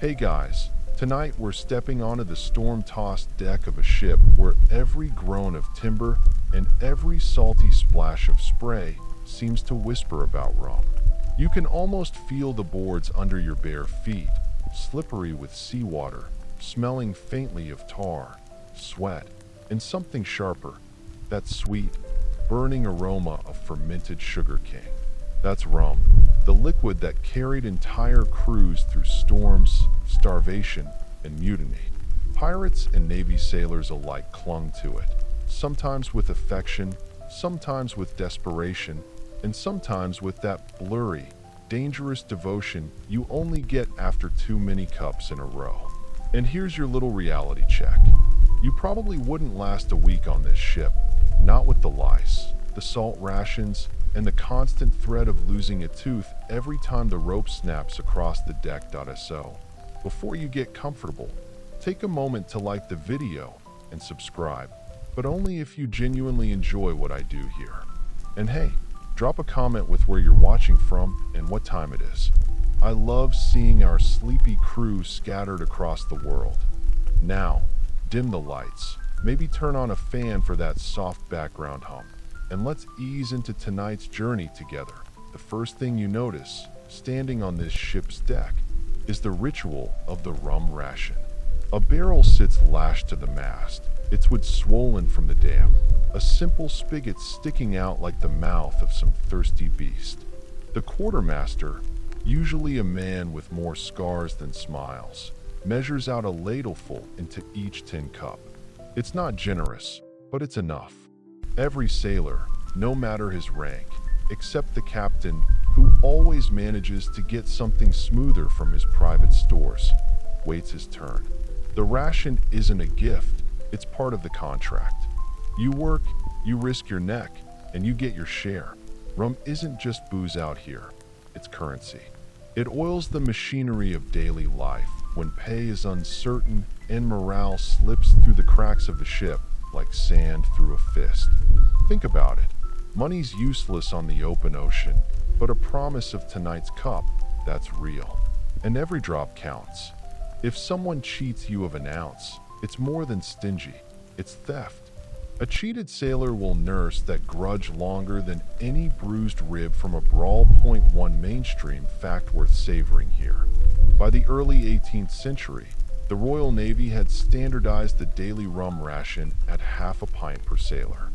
Hey guys, tonight we're stepping onto the storm-tossed deck of a ship where every groan of timber and every salty splash of spray seems to whisper about rum. You can almost feel the boards under your bare feet, slippery with seawater, smelling faintly of tar, sweat, and something sharper, that sweet, burning aroma of fermented sugarcane. That's rum, the liquid that carried entire crews through storms, starvation, and mutiny. Pirates and Navy sailors alike clung to it, sometimes with affection, sometimes with desperation, and sometimes with that blurry, dangerous devotion you only get after too many cups in a row. And here's your little reality check. You probably wouldn't last a week on this ship, not with the lice, the salt rations, and the constant threat of losing a tooth every time the rope snaps across the deck. So, before you get comfortable, take a moment to like the video and subscribe, but only if you genuinely enjoy what I do here. And hey, drop a comment with where you're watching from and what time it is. I love seeing our sleepy crew scattered across the world. Now, dim the lights, maybe turn on a fan for that soft background hum, and let's ease into tonight's journey together. The first thing you notice, standing on this ship's deck, is the ritual of the rum ration. A barrel sits lashed to the mast, its wood swollen from the damp, a simple spigot sticking out like the mouth of some thirsty beast. The quartermaster, usually a man with more scars than smiles, measures out a ladleful into each tin cup. It's not generous, but it's enough. Every sailor, no matter his rank, except the captain, who always manages to get something smoother from his private stores, waits his turn. The ration isn't a gift, it's part of the contract. You work, you risk your neck, and you get your share. Rum isn't just booze out here, it's currency. It oils the machinery of daily life when pay is uncertain and morale slips through the cracks of the ship like sand through a fist. Think about it. Money's useless on the open ocean, but a promise of tonight's cup, that's real. And every drop counts. If someone cheats you of an ounce, it's more than stingy, it's theft. A cheated sailor will nurse that grudge longer than any bruised rib from a brawl. One mainstream fact worth savoring here. By the early 18th century, the Royal Navy had standardized the daily rum ration at half a pint per sailor.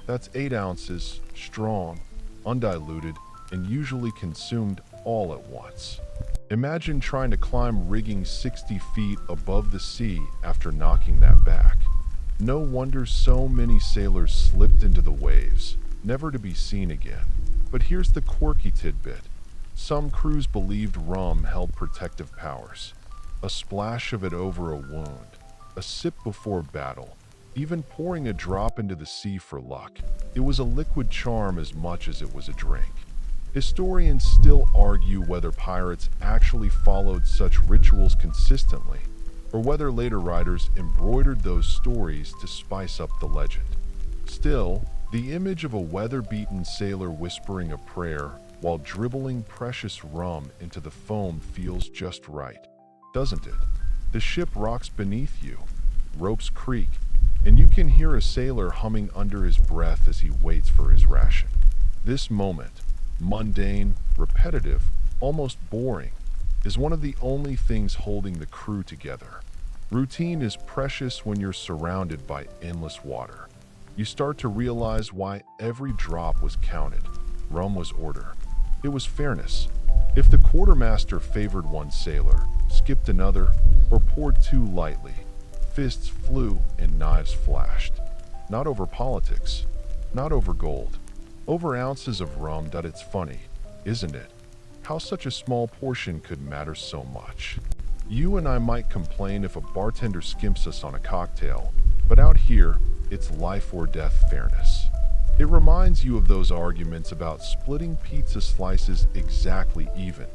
That's 8 ounces, strong, undiluted, and usually consumed all at once. Imagine trying to climb rigging 60 feet above the sea after knocking that back. No wonder so many sailors slipped into the waves, never to be seen again. But here's the quirky tidbit. Some crews believed rum held protective powers. A splash of it over a wound, a sip before battle, even pouring a drop into the sea for luck. It was a liquid charm as much as it was a drink. Historians still argue whether pirates actually followed such rituals consistently, or whether later writers embroidered those stories to spice up the legend. Still, the image of a weather-beaten sailor whispering a prayer while dribbling precious rum into the foam feels just right, doesn't it? The ship rocks beneath you, ropes creak, and you can hear a sailor humming under his breath as he waits for his ration. This moment, mundane, repetitive, almost boring, is one of the only things holding the crew together. Routine is precious when you're surrounded by endless water. You start to realize why every drop was counted. Rum was order. It was fairness. If the quartermaster favored one sailor, skipped another, or poured too lightly, fists flew and knives flashed. Not over politics, not over gold, over ounces of rum. It's funny, isn't it? How such a small portion could matter so much. You and I might complain if a bartender skimps us on a cocktail, but out here, it's life or death fairness. It reminds you of those arguments about splitting pizza slices exactly even,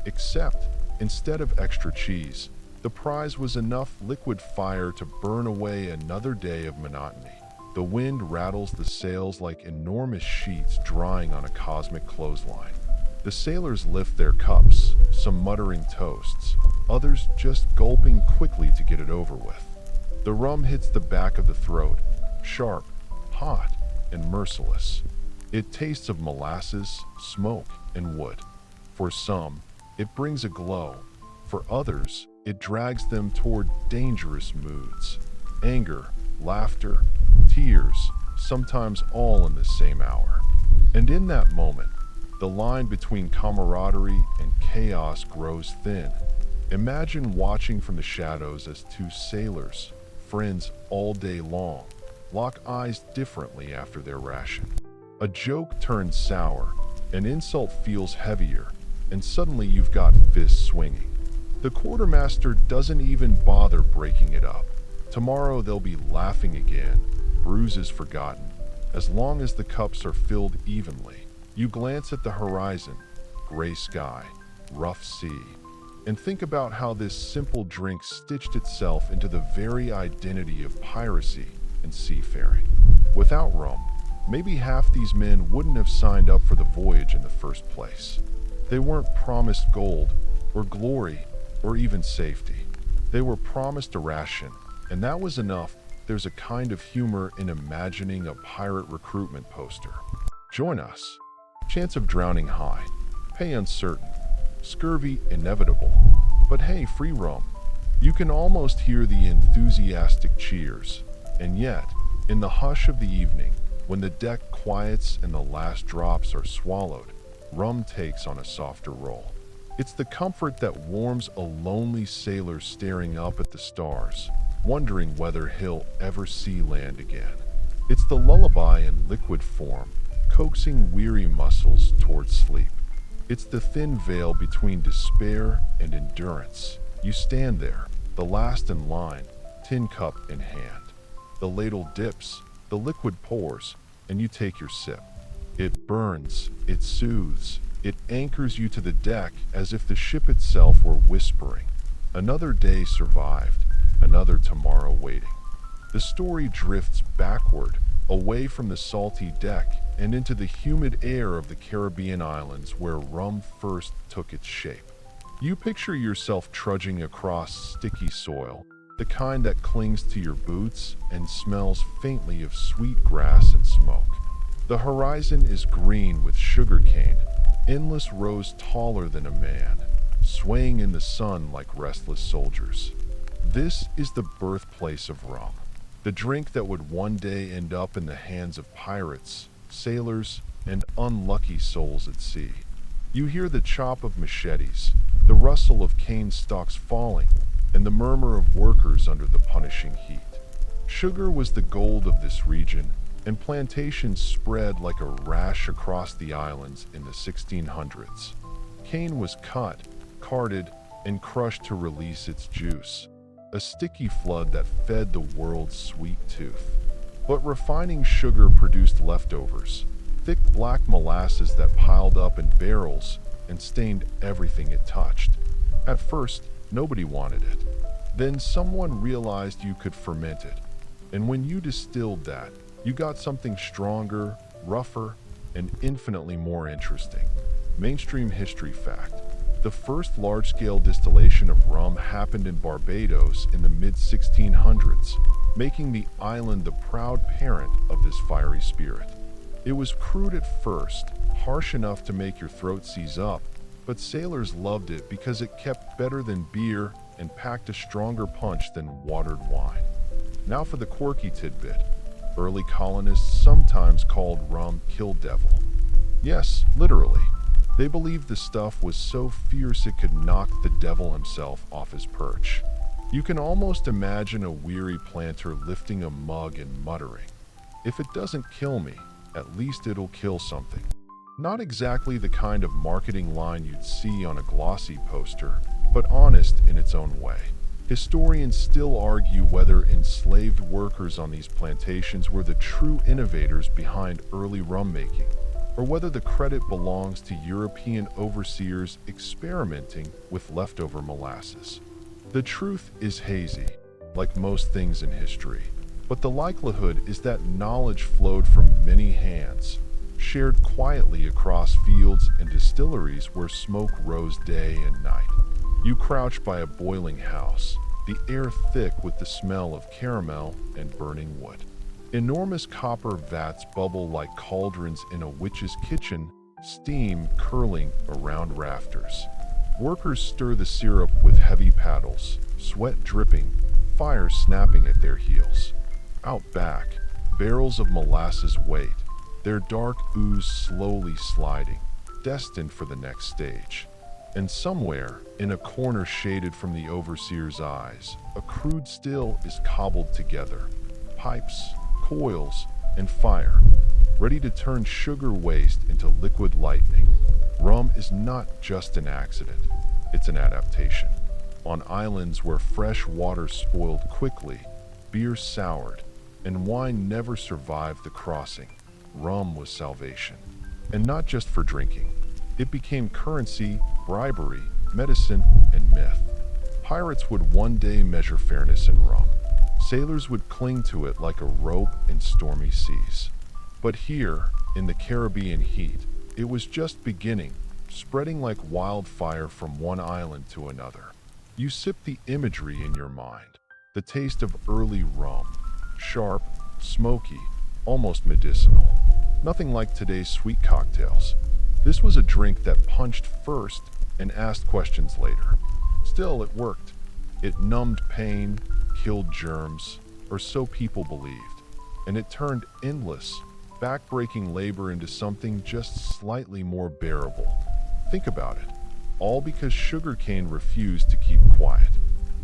except instead of extra cheese, the prize was enough liquid fire to burn away another day of monotony. The wind rattles the sails like enormous sheets drying on a cosmic clothesline. The sailors lift their cups, some muttering toasts, others just gulping quickly to get it over with. The rum hits the back of the throat, sharp, hot, and merciless. It tastes of molasses, smoke, and wood. For some, it brings a glow. For others, it drags them toward dangerous moods. Anger, laughter, tears, sometimes all in the same hour. And in that moment, the line between camaraderie and chaos grows thin. Imagine watching from the shadows as two sailors, friends all day long, lock eyes differently after their ration. A joke turns sour, an insult feels heavier, and suddenly you've got fists swinging. The quartermaster doesn't even bother breaking it up. Tomorrow they'll be laughing again, bruises forgotten, as long as the cups are filled evenly. You glance at the horizon, gray sky, rough sea, and think about how this simple drink stitched itself into the very identity of piracy and seafaring. Without rum, maybe half these men wouldn't have signed up for the voyage in the first place. They weren't promised gold, or glory, or even safety. They were promised a ration, and that was enough. There's a kind of humor in imagining a pirate recruitment poster. Join us. Chance of drowning high, pay uncertain, scurvy inevitable. But hey, free rum. You can almost hear the enthusiastic cheers. And yet, in the hush of the evening, when the deck quiets and the last drops are swallowed, rum takes on a softer role. It's the comfort that warms a lonely sailor staring up at the stars, wondering whether he'll ever see land again. It's the lullaby in liquid form, coaxing weary muscles toward sleep. It's the thin veil between despair and endurance. You stand there, the last in line, tin cup in hand. The ladle dips, the liquid pours, and you take your sip. It burns, it soothes, it anchors you to the deck as if the ship itself were whispering. Another day survived, another tomorrow waiting. The story drifts backward, away from the salty deck and into the humid air of the Caribbean islands where rum first took its shape. You picture yourself trudging across sticky soil, the kind that clings to your boots and smells faintly of sweet grass and smoke. The horizon is green with sugarcane, endless rows taller than a man, swaying in the sun like restless soldiers. This is the birthplace of rum, the drink that would one day end up in the hands of pirates, sailors, and unlucky souls at sea. You hear the chop of machetes, the rustle of cane stalks falling, and the murmur of workers under the punishing heat. Sugar was the gold of this region, and plantations spread like a rash across the islands in the 1600s. Cane was cut, carted, and crushed to release its juice, a sticky flood that fed the world's sweet tooth. But refining sugar produced leftovers, thick black molasses that piled up in barrels and stained everything it touched. At first, nobody wanted it. Then someone realized you could ferment it. And when you distilled that, you got something stronger, rougher, and infinitely more interesting. Mainstream history fact: the first large-scale distillation of rum happened in Barbados in the mid-1600s, making the island the proud parent of this fiery spirit. It was crude at first, harsh enough to make your throat seize up, but sailors loved it because it kept better than beer and packed a stronger punch than watered wine. Now for the quirky tidbit. Early colonists sometimes called rum kill devil. Yes, literally. They believed the stuff was so fierce it could knock the devil himself off his perch. You can almost imagine a weary planter lifting a mug and muttering, "If it doesn't kill me, at least it'll kill something." Not exactly the kind of marketing line you'd see on a glossy poster, but honest in its own way. Historians still argue whether enslaved workers on these plantations were the true innovators behind early rum making, or whether the credit belongs to European overseers experimenting with leftover molasses. The truth is hazy, like most things in history, but the likelihood is that knowledge flowed from many hands, shared quietly across fields and distilleries where smoke rose day and night. You crouch by a boiling house, the air thick with the smell of caramel and burning wood. Enormous copper vats bubble like cauldrons in a witch's kitchen, steam curling around rafters. Workers stir the syrup with heavy paddles, sweat dripping, fire snapping at their heels. Out back, barrels of molasses wait, their dark ooze slowly sliding, destined for the next stage. And somewhere, in a corner shaded from the overseer's eyes, a crude still is cobbled together. Pipes, coils, and fire, ready to turn sugar waste into liquid lightning. Rum is not just an accident, it's an adaptation. On islands where fresh water spoiled quickly, beer soured, and wine never survived the crossing, rum was salvation. And not just for drinking. It became currency, bribery, medicine, and myth. Pirates would one day measure fairness in rum. Sailors would cling to it like a rope in stormy seas. But here, in the Caribbean heat, it was just beginning, spreading like wildfire from one island to another. You sip the imagery in your mind, the taste of early rum, sharp, smoky, almost medicinal. Nothing like today's sweet cocktails. This was a drink that punched first and asked questions later. Still, it worked. It numbed pain, killed germs, or so people believed. And it turned endless, back-breaking labor into something just slightly more bearable. Think about it. All because sugarcane refused to keep quiet.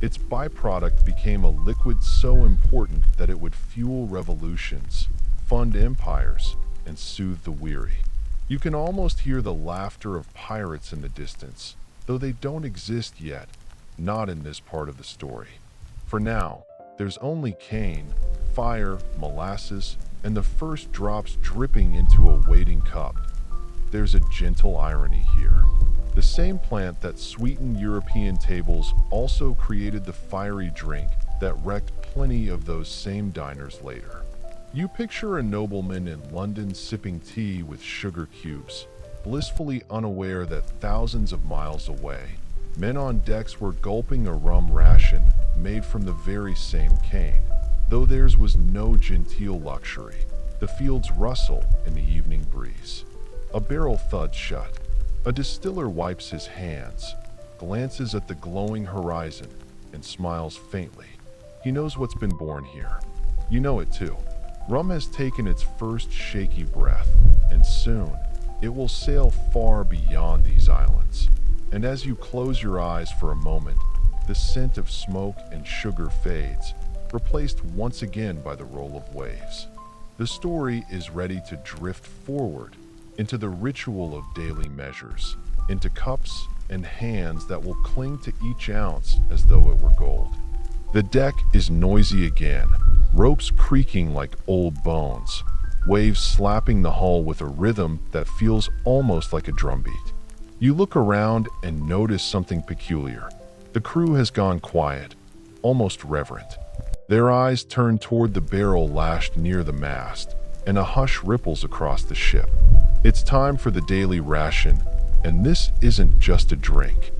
Its byproduct became a liquid so important that it would fuel revolutions, fund empires, and soothe the weary. You can almost hear the laughter of pirates in the distance, though they don't exist yet, not in this part of the story. For now, there's only cane, fire, molasses, and the first drops dripping into a waiting cup. There's a gentle irony here. The same plant that sweetened European tables also created the fiery drink that wrecked plenty of those same diners later. You picture a nobleman in London sipping tea with sugar cubes, blissfully unaware that thousands of miles away, men on decks were gulping a rum ration made from the very same cane. Though theirs was no genteel luxury, the fields rustle in the evening breeze. A barrel thuds shut. A distiller wipes his hands, glances at the glowing horizon, and smiles faintly. He knows what's been born here. You know it too. Rum has taken its first shaky breath, and soon it will sail far beyond these islands. And as you close your eyes for a moment, the scent of smoke and sugar fades, replaced once again by the roll of waves. The story is ready to drift forward into the ritual of daily measures, into cups and hands that will cling to each ounce as though it were gold. The deck is noisy again, ropes creaking like old bones, waves slapping the hull with a rhythm that feels almost like a drumbeat. You look around and notice something peculiar. The crew has gone quiet, almost reverent. Their eyes turn toward the barrel lashed near the mast, and a hush ripples across the ship. It's time for the daily ration, and this isn't just a drink.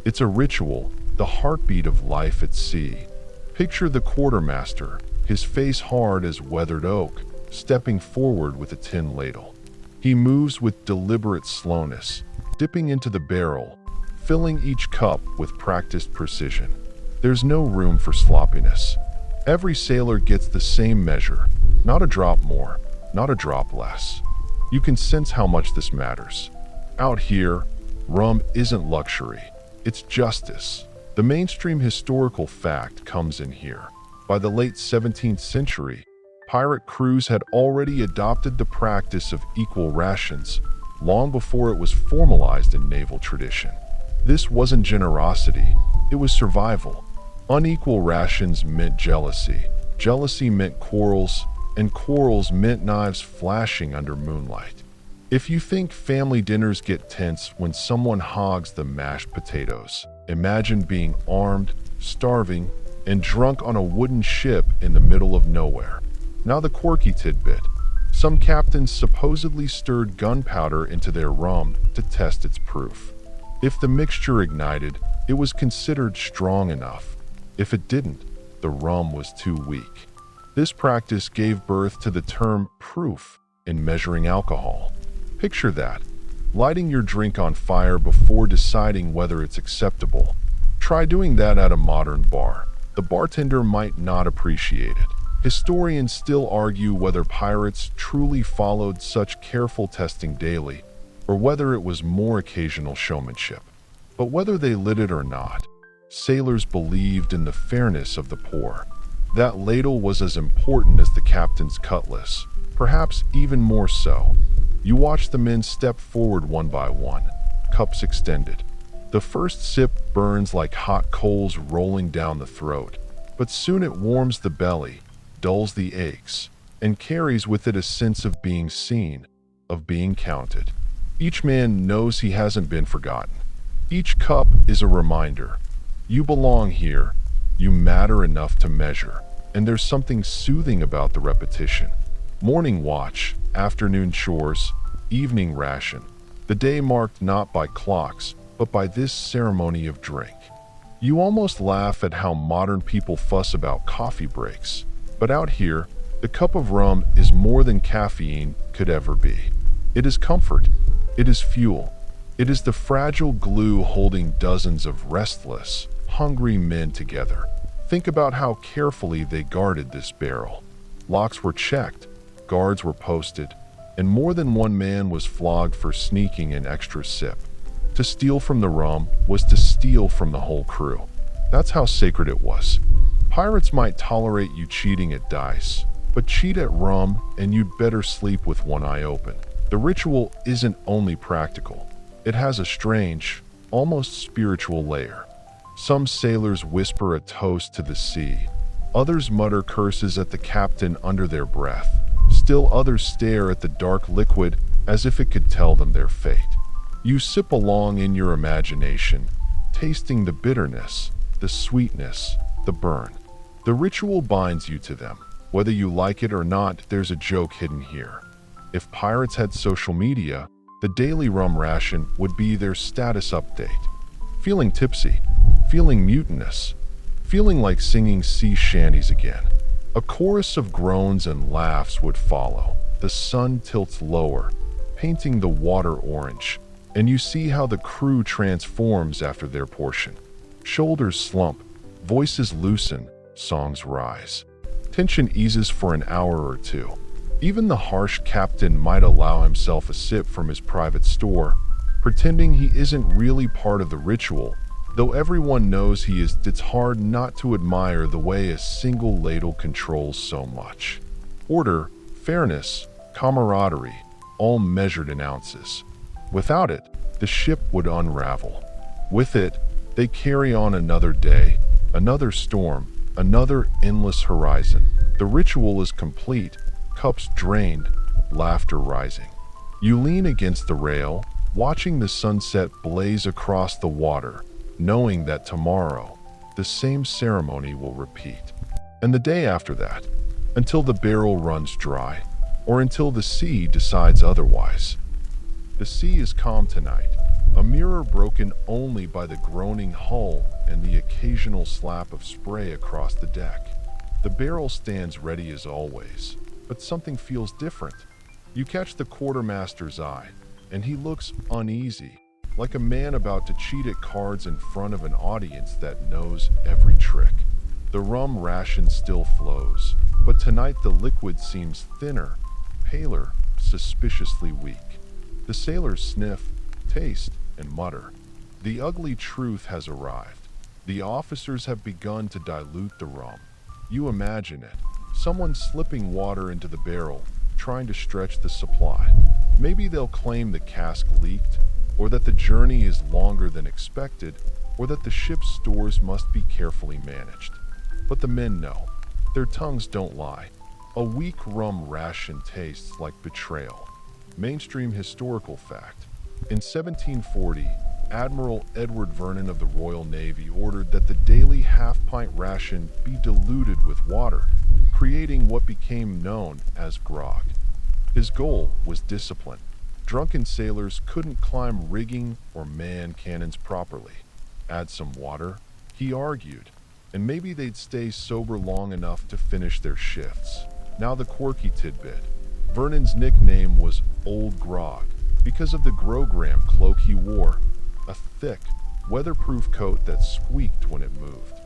It's a ritual, the heartbeat of life at sea. Picture the quartermaster, his face hard as weathered oak, stepping forward with a tin ladle. He moves with deliberate slowness, dipping into the barrel, filling each cup with practiced precision. There's no room for sloppiness. Every sailor gets the same measure, not a drop more, not a drop less. You can sense how much this matters. Out here, rum isn't luxury, it's justice. The mainstream historical fact comes in here. By the late 17th century, pirate crews had already adopted the practice of equal rations, long before it was formalized in naval tradition. This wasn't generosity, it was survival. Unequal rations meant jealousy, jealousy meant quarrels, and quarrels meant knives flashing under moonlight. If you think family dinners get tense when someone hogs the mashed potatoes, imagine being armed, starving, and drunk on a wooden ship in the middle of nowhere. Now the quirky tidbit. Some captains supposedly stirred gunpowder into their rum to test its proof. If the mixture ignited, it was considered strong enough. If it didn't, the rum was too weak. This practice gave birth to the term proof in measuring alcohol. Picture that, lighting your drink on fire before deciding whether it's acceptable. Try doing that at a modern bar. The bartender might not appreciate it. Historians still argue whether pirates truly followed such careful testing daily, or whether it was more occasional showmanship. But whether they lit it or not, sailors believed in the fairness of the pour. That ladle was as important as the captain's cutlass, perhaps even more so. You watch the men step forward one by one, cups extended. The first sip burns like hot coals rolling down the throat, but soon it warms the belly, dulls the aches, and carries with it a sense of being seen, of being counted. Each man knows he hasn't been forgotten. Each cup is a reminder. You belong here, you matter enough to measure, and there's something soothing about the repetition. Morning watch, afternoon chores, evening ration. The day marked not by clocks, but by this ceremony of drink. You almost laugh at how modern people fuss about coffee breaks. But out here, the cup of rum is more than caffeine could ever be. It is comfort. It is fuel. It is the fragile glue holding dozens of restless, hungry men together. Think about how carefully they guarded this barrel. Locks were checked, guards were posted, and more than one man was flogged for sneaking an extra sip. To steal from the rum was to steal from the whole crew. That's how sacred it was. Pirates might tolerate you cheating at dice, but cheat at rum and you'd better sleep with one eye open. The ritual isn't only practical. It has a strange, almost spiritual layer. Some sailors whisper a toast to the sea. Others mutter curses at the captain under their breath. Still others stare at the dark liquid as if it could tell them their fate. You sip along in your imagination, tasting the bitterness, the sweetness, the burn. The ritual binds you to them. Whether you like it or not, there's a joke hidden here. If pirates had social media, the daily rum ration would be their status update. Feeling tipsy, feeling mutinous, feeling like singing sea shanties again. A chorus of groans and laughs would follow. The sun tilts lower, painting the water orange, and you see how the crew transforms after their portion. Shoulders slump, voices loosen, songs rise. Tension eases for an hour or two. Even the harsh captain might allow himself a sip from his private store, pretending he isn't really part of the ritual, though everyone knows he is. It's hard not to admire the way a single ladle controls so much. Order, fairness, camaraderie, all measured in ounces. Without it, the ship would unravel. With it, they carry on another day, another storm, another endless horizon. The ritual is complete, cups drained, laughter rising. You lean against the rail, watching the sunset blaze across the water, knowing that tomorrow, the same ceremony will repeat. And the day after that, until the barrel runs dry, or until the sea decides otherwise. The sea is calm tonight, a mirror broken only by the groaning hull and the occasional slap of spray across the deck. The barrel stands ready as always, but something feels different. You catch the quartermaster's eye, and he looks uneasy, like a man about to cheat at cards in front of an audience that knows every trick. The rum ration still flows, but tonight the liquid seems thinner, paler, suspiciously weak. The sailors sniff, taste, and mutter. The ugly truth has arrived. The officers have begun to dilute the rum. You imagine it. Someone slipping water into the barrel, trying to stretch the supply. Maybe they'll claim the cask leaked, or that the journey is longer than expected, or that the ship's stores must be carefully managed. But the men know. Their tongues don't lie. A weak rum ration tastes like betrayal. Mainstream historical fact. In 1740, Admiral Edward Vernon of the Royal Navy ordered that the daily half-pint ration be diluted with water, creating what became known as grog. His goal was discipline. Drunken sailors couldn't climb rigging or man cannons properly. Add some water, he argued, and maybe they'd stay sober long enough to finish their shifts. Now the quirky tidbit. Vernon's nickname was Old Grog because of the grogram cloak he wore, a thick, weatherproof coat that squeaked when it moved.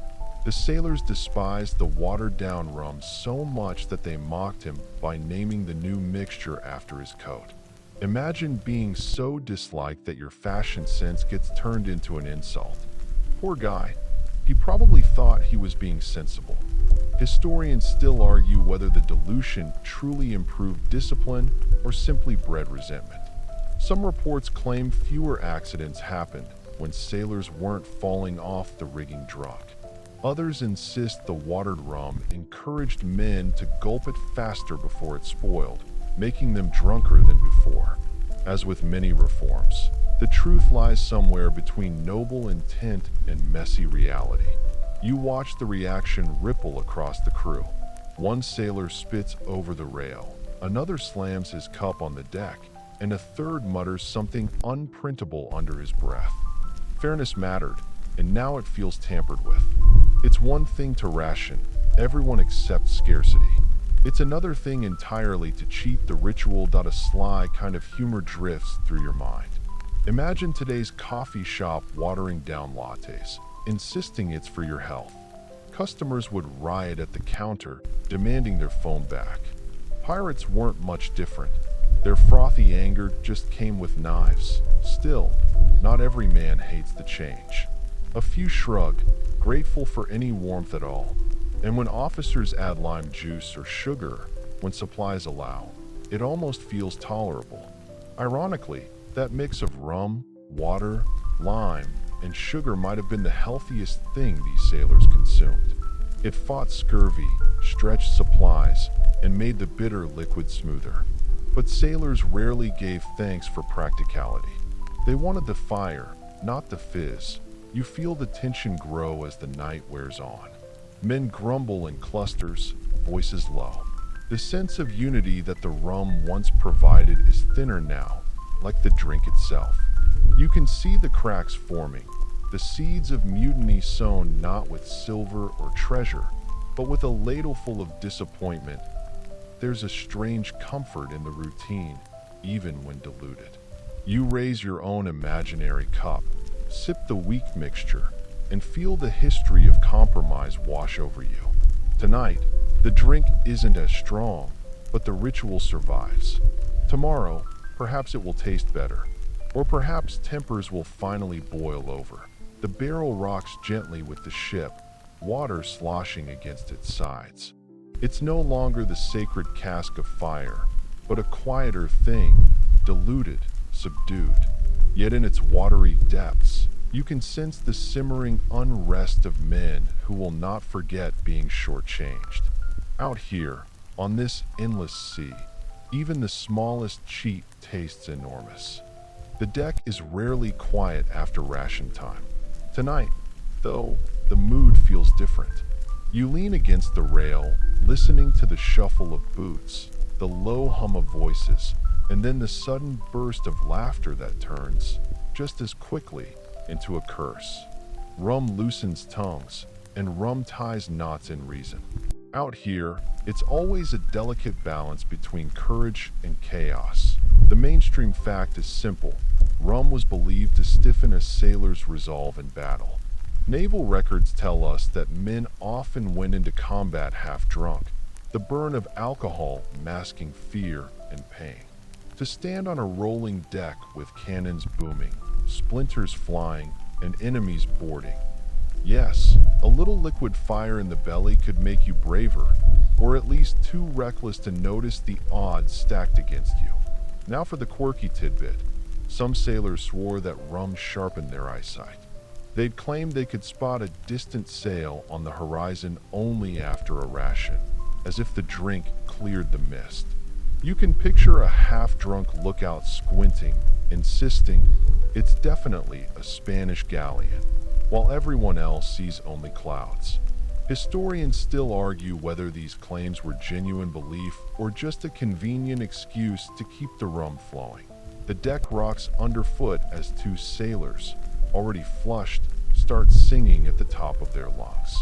The sailors despised the watered-down rum so much that they mocked him by naming the new mixture after his coat. Imagine being so disliked that your fashion sense gets turned into an insult. Poor guy. He probably thought he was being sensible. Historians still argue whether the dilution truly improved discipline or simply bred resentment. Some reports claim fewer accidents happened when sailors weren't falling off the rigging drunk. Others insist the watered rum encouraged men to gulp it faster before it spoiled, making them drunker than before. As with many reforms, the truth lies somewhere between noble intent and messy reality. You watch the reaction ripple across the crew. One sailor spits over the rail, another slams his cup on the deck, and a third mutters something unprintable under his breath. Fairness mattered, and now it feels tampered with. It's one thing to ration, everyone accepts scarcity. It's another thing entirely to cheat the ritual. A sly kind of humor drifts through your mind. Imagine today's coffee shop watering down lattes, insisting it's for your health. Customers would riot at the counter, demanding their phone back. Pirates weren't much different. Their frothy anger just came with knives. Still, not every man hates the change. A few shrug, grateful for any warmth at all. And when officers add lime juice or sugar, when supplies allow, it almost feels tolerable. Ironically, that mix of rum, water, lime, and sugar might have been the healthiest thing these sailors consumed. It fought scurvy, stretched supplies, and made the bitter liquid smoother. But sailors rarely gave thanks for practicality. They wanted the fire, not the fizz. You feel the tension grow as the night wears on. Men grumble in clusters, voices low. The sense of unity that the rum once provided is thinner now, like the drink itself. You can see the cracks forming, the seeds of mutiny sown not with silver or treasure, but with a ladleful of disappointment. There's a strange comfort in the routine, even when diluted. You raise your own imaginary cup, sip the weak mixture, and feel the history of compromise wash over you. Tonight, the drink isn't as strong, but the ritual survives. Tomorrow, perhaps it will taste better, or perhaps tempers will finally boil over. The barrel rocks gently with the ship, water sloshing against its sides. It's no longer the sacred cask of fire, but a quieter thing, diluted, subdued. Yet in its watery depths, you can sense the simmering unrest of men who will not forget being shortchanged. Out here, on this endless sea, even the smallest cheat tastes enormous. The deck is rarely quiet after ration time. Tonight, though, the mood feels different. You lean against the rail, listening to the shuffle of boots, the low hum of voices, and then the sudden burst of laughter that turns, just as quickly, into a curse. Rum loosens tongues, and rum ties knots in reason. Out here, it's always a delicate balance between courage and chaos. The mainstream fact is simple. Rum was believed to stiffen a sailor's resolve in battle. Naval records tell us that men often went into combat half drunk, the burn of alcohol masking fear and pain. To stand on a rolling deck with cannons booming, splinters flying, and enemies boarding. Yes, a little liquid fire in the belly could make you braver, or at least too reckless to notice the odds stacked against you. Now for the quirky tidbit. Some sailors swore that rum sharpened their eyesight. They'd claim they could spot a distant sail on the horizon only after a ration, as if the drink cleared the mist. You can picture a half-drunk lookout squinting, insisting it's definitely a Spanish galleon, while everyone else sees only clouds. Historians still argue whether these claims were genuine belief or just a convenient excuse to keep the rum flowing. The deck rocks underfoot as two sailors, already flushed, start singing at the top of their lungs.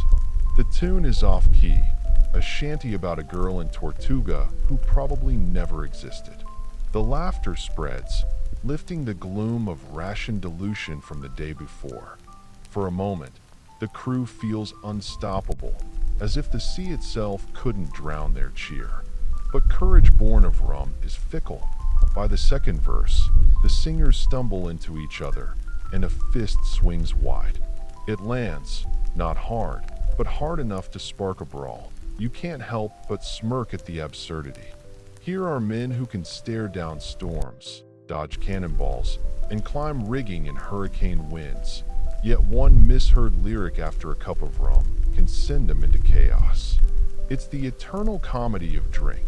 The tune is off-key, a shanty about a girl in Tortuga who probably never existed. The laughter spreads, lifting the gloom of ration dilution from the day before. For a moment, the crew feels unstoppable, as if the sea itself couldn't drown their cheer. But courage born of rum is fickle. By the second verse, the singers stumble into each other, and a fist swings wide. It lands, not hard, but hard enough to spark a brawl. You can't help but smirk at the absurdity. Here are men who can stare down storms, dodge cannonballs, and climb rigging in hurricane winds. Yet one misheard lyric after a cup of rum can send them into chaos. It's the eternal comedy of drink.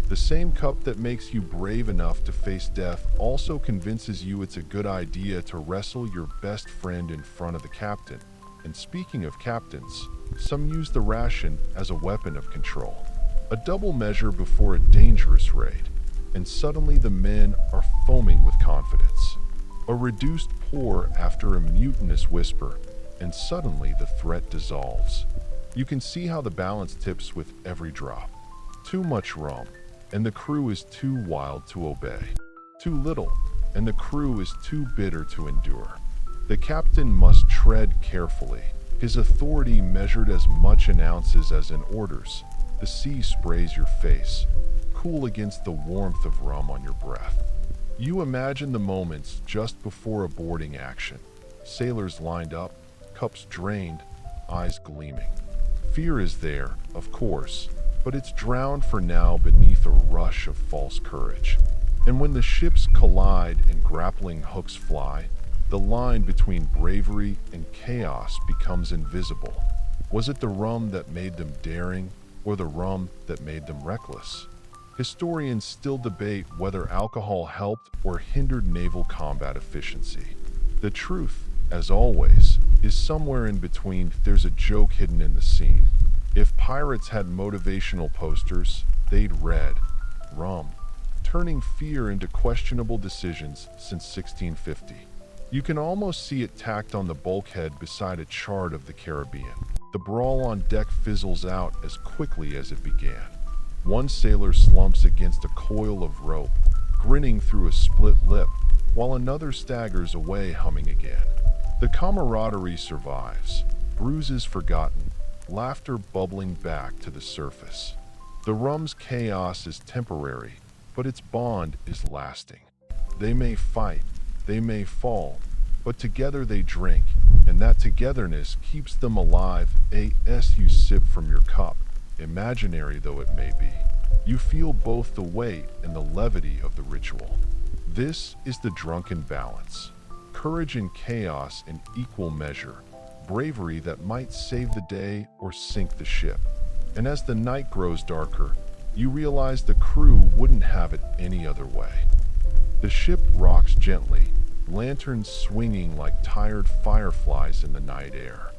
The same cup that makes you brave enough to face death also convinces you it's a good idea to wrestle your best friend in front of the captain. And speaking of captains, some use the ration as a weapon of control. A double measure before a dangerous raid, and suddenly the men are foaming with confidence. A reduced pour after a mutinous whisper, and suddenly the threat dissolves. You can see how the balance tips with every drop. Too much rum, and the crew is too wild to obey. Too little, and the crew is too bitter to endure. The captain must tread carefully, his authority measured as much in ounces as in orders. The sea sprays your face, cool against the warmth of rum on your breath. You imagine the moments just before a boarding action. Sailors lined up, cups drained, eyes gleaming. Fear is there, of course, but it's drowned for now beneath a rush of false courage. And when the ships collide and grappling hooks fly, the line between bravery and chaos becomes invisible. Was it the rum that made them daring, or the rum that made them reckless? Historians still debate whether alcohol helped or hindered naval combat efficiency. The truth, as always, is somewhere in between. There's a joke hidden in the scene. If pirates had motivational posters, they'd read, "Rum, turning fear into questionable decisions since 1650. You can almost see it tacked on the bulkhead beside a chart of the Caribbean. The brawl on deck fizzles out as quickly as it began. One sailor slumps against a coil of rope, grinning through a split lip, while another staggers away humming again. The camaraderie survives, bruises forgotten, laughter bubbling back to the surface. The rum's chaos is temporary, but its bond is lasting. They may fight, they may fall, but together they drink, and that togetherness keeps them alive. As you sip from your cup, imaginary though it may be, you feel both the weight and the levity of the ritual. This is the drunken balance. Courage in chaos in equal measure, bravery that might save the day or sink the ship. And as the night grows darker, you realize the crew wouldn't have it any other way. The ship rocks gently, lanterns swinging like tired fireflies in the night air.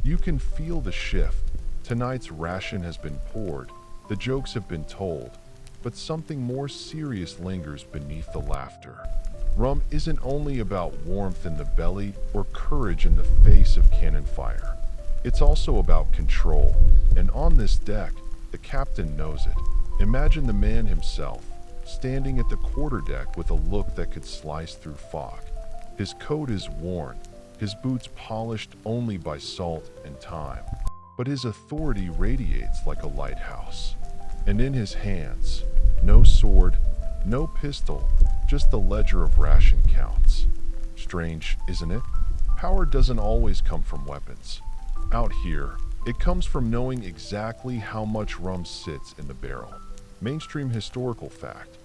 You can feel the shift. Tonight's ration has been poured, the jokes have been told, but something more serious lingers beneath the laughter. Rum isn't only about warmth in the belly or courage in the face of cannon fire. It's also about control, and on this deck, the captain knows it. Imagine the man himself, standing at the quarterdeck with a look that could slice through fog. His coat is worn, his boots polished only by salt and time, but his authority radiates like a lighthouse. And in his hands, no sword, no pistol, just the ledger of ration counts. Strange, isn't it? Power doesn't always come from weapons. Out here, it comes from knowing exactly how much rum sits in the barrel. Mainstream historical fact.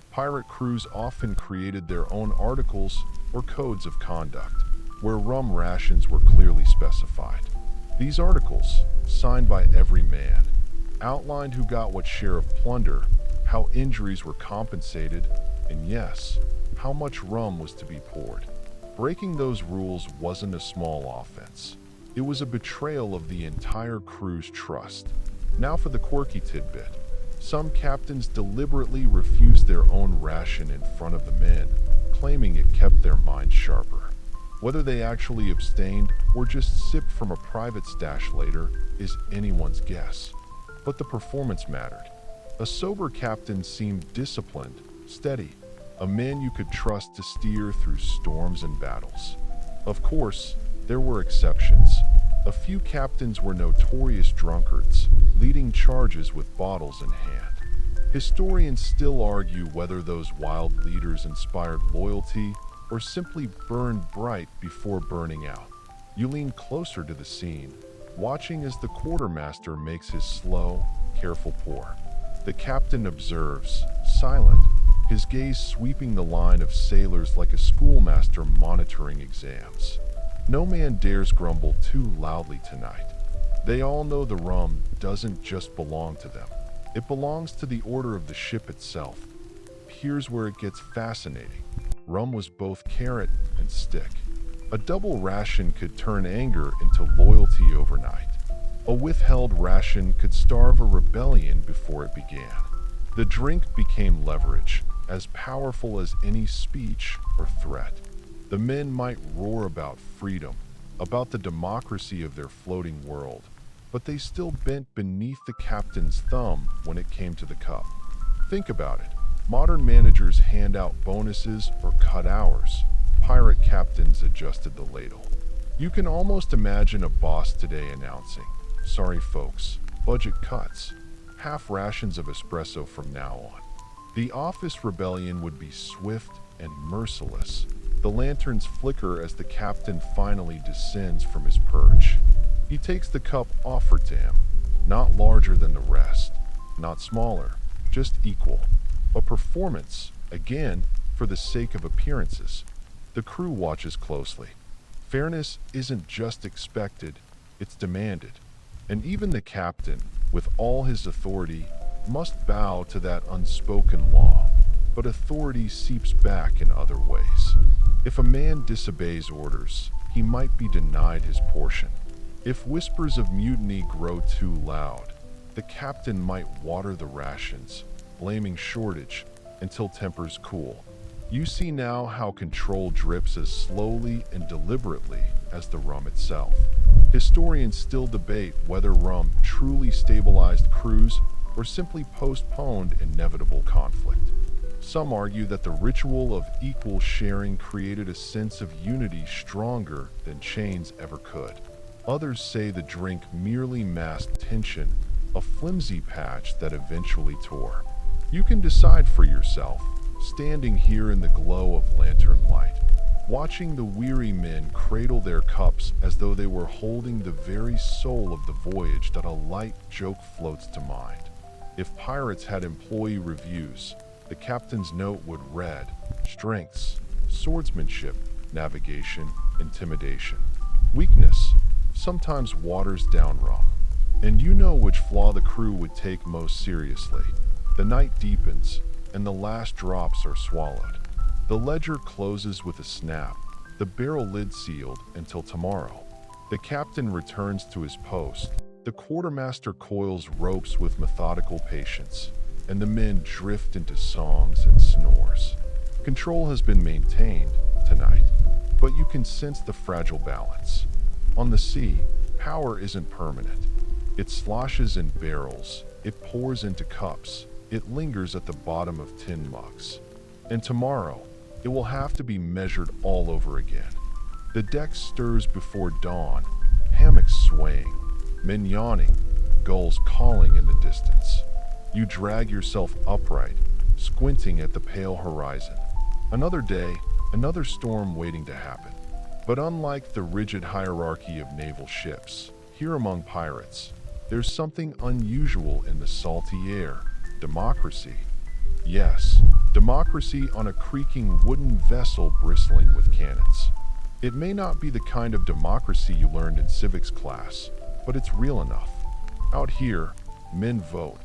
Pirate crews often created their own articles or codes of conduct, where rum rations were clearly specified. These articles, signed by every man, outlined who got what share of plunder, how injuries were compensated, and yes, how much rum was to be poured. Breaking those rules wasn't a small offense. It was a betrayal of the entire crew's trust. Now for the quirky tidbit. Some captains deliberately refused their own ration in front of the men, claiming it kept their minds sharper. Whether they actually abstained or just sipped from a private stash later is anyone's guess. But the performance mattered. A sober captain seemed disciplined, steady, a man you could trust to steer through storms and battles. Of course, there were exceptions. A few captains were notorious drunkards, leading charges with bottles in hand. Historians still argue whether those wild leaders inspired loyalty or simply burned bright before burning out. You lean closer to the scene, watching as the quartermaster makes his slow, careful pour. The captain observes, silent, his gaze sweeping the line of sailors like a schoolmaster monitoring exams. No man dares grumble too loudly tonight. They all know the rum doesn't just belong to them. It belongs to the order of the ship itself. Here's where it gets fascinating. Rum was both carrot and stick. A double ration could turn anger into loyalty overnight. A withheld ration could starve a rebellion before it began. The drink became leverage, as powerful as any speech or threat. The men might roar about freedom, about the democracy of their floating world, but they still bent beneath the captain's thumb when it came to the cup. Think about it. Modern managers hand out bonuses or cut hours. Pirate captains adjusted the ladle. You can almost imagine a boss today announcing, "Sorry folks, budget cuts. Half rations of espresso from now on." The office rebellion would be swift and merciless. The lanterns flicker as the captain finally descends from his perch. He takes the cup offered to him, not larger than the rest, not smaller, just equal. A performance, again, for the sake of appearances. The crew watches closely. Fairness isn't just expected, it's demanded. And even the captain, with all his authority, must bow to that unspoken law. But authority seeps back in other ways. If a man disobeys orders, he might be denied his portion. If whispers of mutiny grow too loud, the captain might water the rations, blaming shortage until tempers cool. You see now how control drips as slowly and deliberately as the rum itself. Historians still debate whether rum truly stabilized crews or simply postponed inevitable conflict. Some argue that the ritual of equal sharing created a sense of unity stronger than chains ever could. Others say the drink merely masked tension, a flimsy patch that eventually tore. You can decide for yourself, standing here in the glow of lantern light, watching the weary men cradle their cups as though they were holding the very soul of the voyage. That a light joke floats to mind. If pirates had employee reviews, the captain's note would read, strengths, swordsmanship, navigation, intimidation. Weakness, sometimes waters down rum. And you know which flaw the crew would take most seriously. The night deepens, and the last drops are swallowed. The ledger closes with a snap, the barrel lid sealed until tomorrow. The captain returns to his post. The quartermaster coils ropes with methodical patience, and the men drift into songs and snores. Control has been maintained tonight, but you can sense the fragile balance. On the sea, power isn't permanent. It sloshes in barrels, it pours into cups, it lingers at the bottom of tin mugs. And tomorrow, it will have to be measured all over again. The deck stirs before dawn, hammocks swaying, men yawning, gulls calling in the distance. You drag yourself upright, squinting at the pale horizon. Another day, another storm waiting to happen. But unlike the rigid hierarchy of naval ships, here among pirates, there's something unusual in the salty air. Democracy. Yes, democracy on a creaking wooden vessel bristling with cannons. It may not be the kind of democracy you learned in civics class, but it's real enough. Out here, men vote,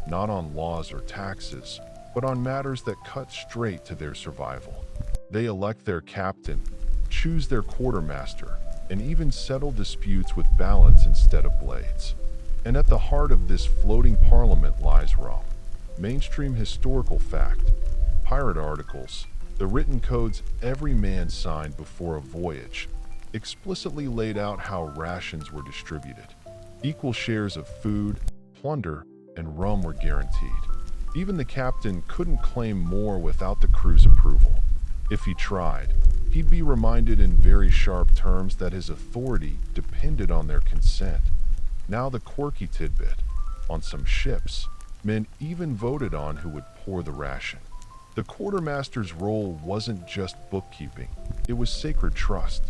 not on laws or taxes, but on matters that cut straight to their survival. They elect their captain, choose their quartermaster, and even settle disputes with ballots instead of blades. And at the heart of this floating parliament lies rum. Mainstream historical fact, pirate articles, The written codes every man signed before a voyage explicitly laid out how rations were distributed. Equal shares of food, plunder, and rum were guaranteed. Even the captain couldn't claim more without the crew's approval. If he tried, he'd be reminded in very sharp terms that his authority depended on their consent. Now the quirky tidbit. On some ships, men even voted on who would pour the ration. The quartermaster's role wasn't just bookkeeping, it was sacred trust.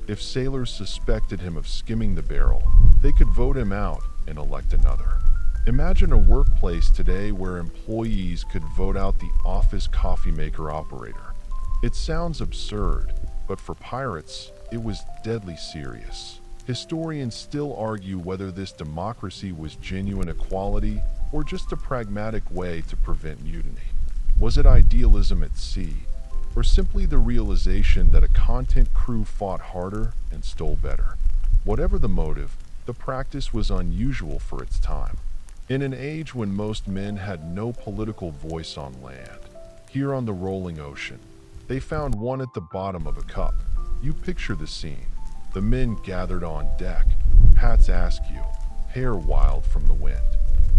If sailors suspected him of skimming the barrel, they could vote him out and elect another. Imagine a workplace today where employees could vote out the office coffee maker operator. It sounds absurd, but for pirates, it was deadly serious. Historians still argue whether this democracy was genuine equality or just a pragmatic way to prevent mutiny. Was it idealism at sea, or simply the realization that a content crew fought harder and stole better? Whatever the motive, the practice was unusual for its time. In an age when most men had no political voice on land, here on the rolling ocean, they found one at the bottom of a cup. You picture the scene. The men gathered on deck, hats askew, hair wild from the wind.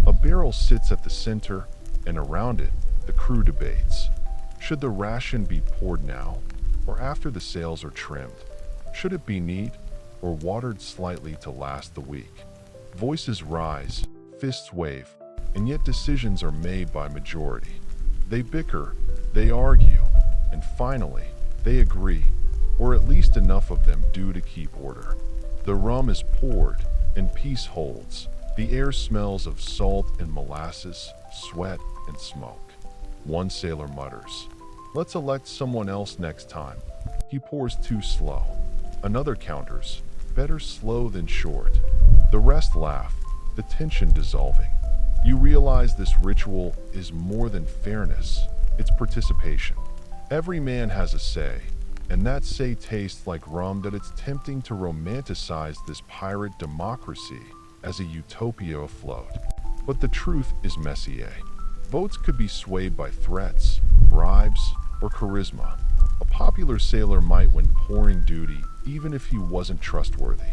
A barrel sits at the center, and around it, the crew debates. Should the ration be poured now, or after the sails are trimmed? Should it be neat, or watered slightly to last the week? Voices rise, fists wave, and yet decisions are made by majority. They bicker, they argue, and finally, they agree, or at least enough of them do to keep order. The rum is poured, and peace holds. The air smells of salt and molasses, sweat and smoke. One sailor mutters, "Let's elect someone else next time. He pours too slow." Another counters, "Better slow than short." The rest laugh, the tension dissolving. You realize this ritual is more than fairness, it's participation. Every man has a say, and that say tastes like rum that it's tempting to romanticize this pirate democracy as a utopia afloat. But the truth is messier. Votes could be swayed by threats, bribes, or charisma. A popular sailor might win pouring duty even if he wasn't trustworthy.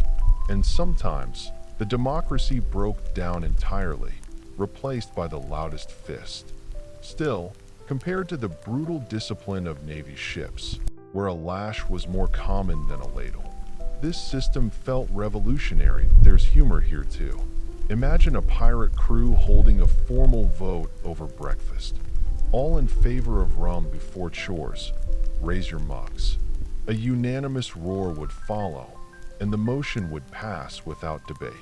And sometimes, the democracy broke down entirely, replaced by the loudest fist. Still, compared to the brutal discipline of Navy ships, where a lash was more common than a ladle, this system felt revolutionary. There's humor here too. Imagine a pirate crew holding a formal vote over breakfast. All in favor of rum before chores. Raise your mugs. A unanimous roar would follow, and the motion would pass without debate.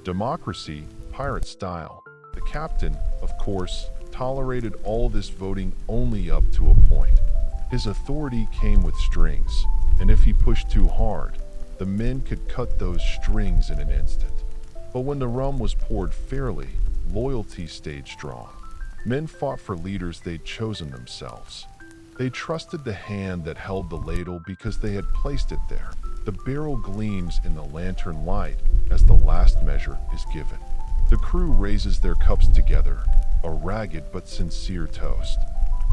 Democracy, pirate style. The captain, of course, tolerated all this voting only up to a point. His authority came with strings, and if he pushed too hard, the men could cut those strings in an instant. But when the rum was poured fairly, loyalty stayed strong. Men fought for leaders they'd chosen themselves. They trusted the hand that held the ladle because they had placed it there. The barrel gleams in the lantern light as the last measure is given. The crew raises their cups together, a ragged but sincere toast.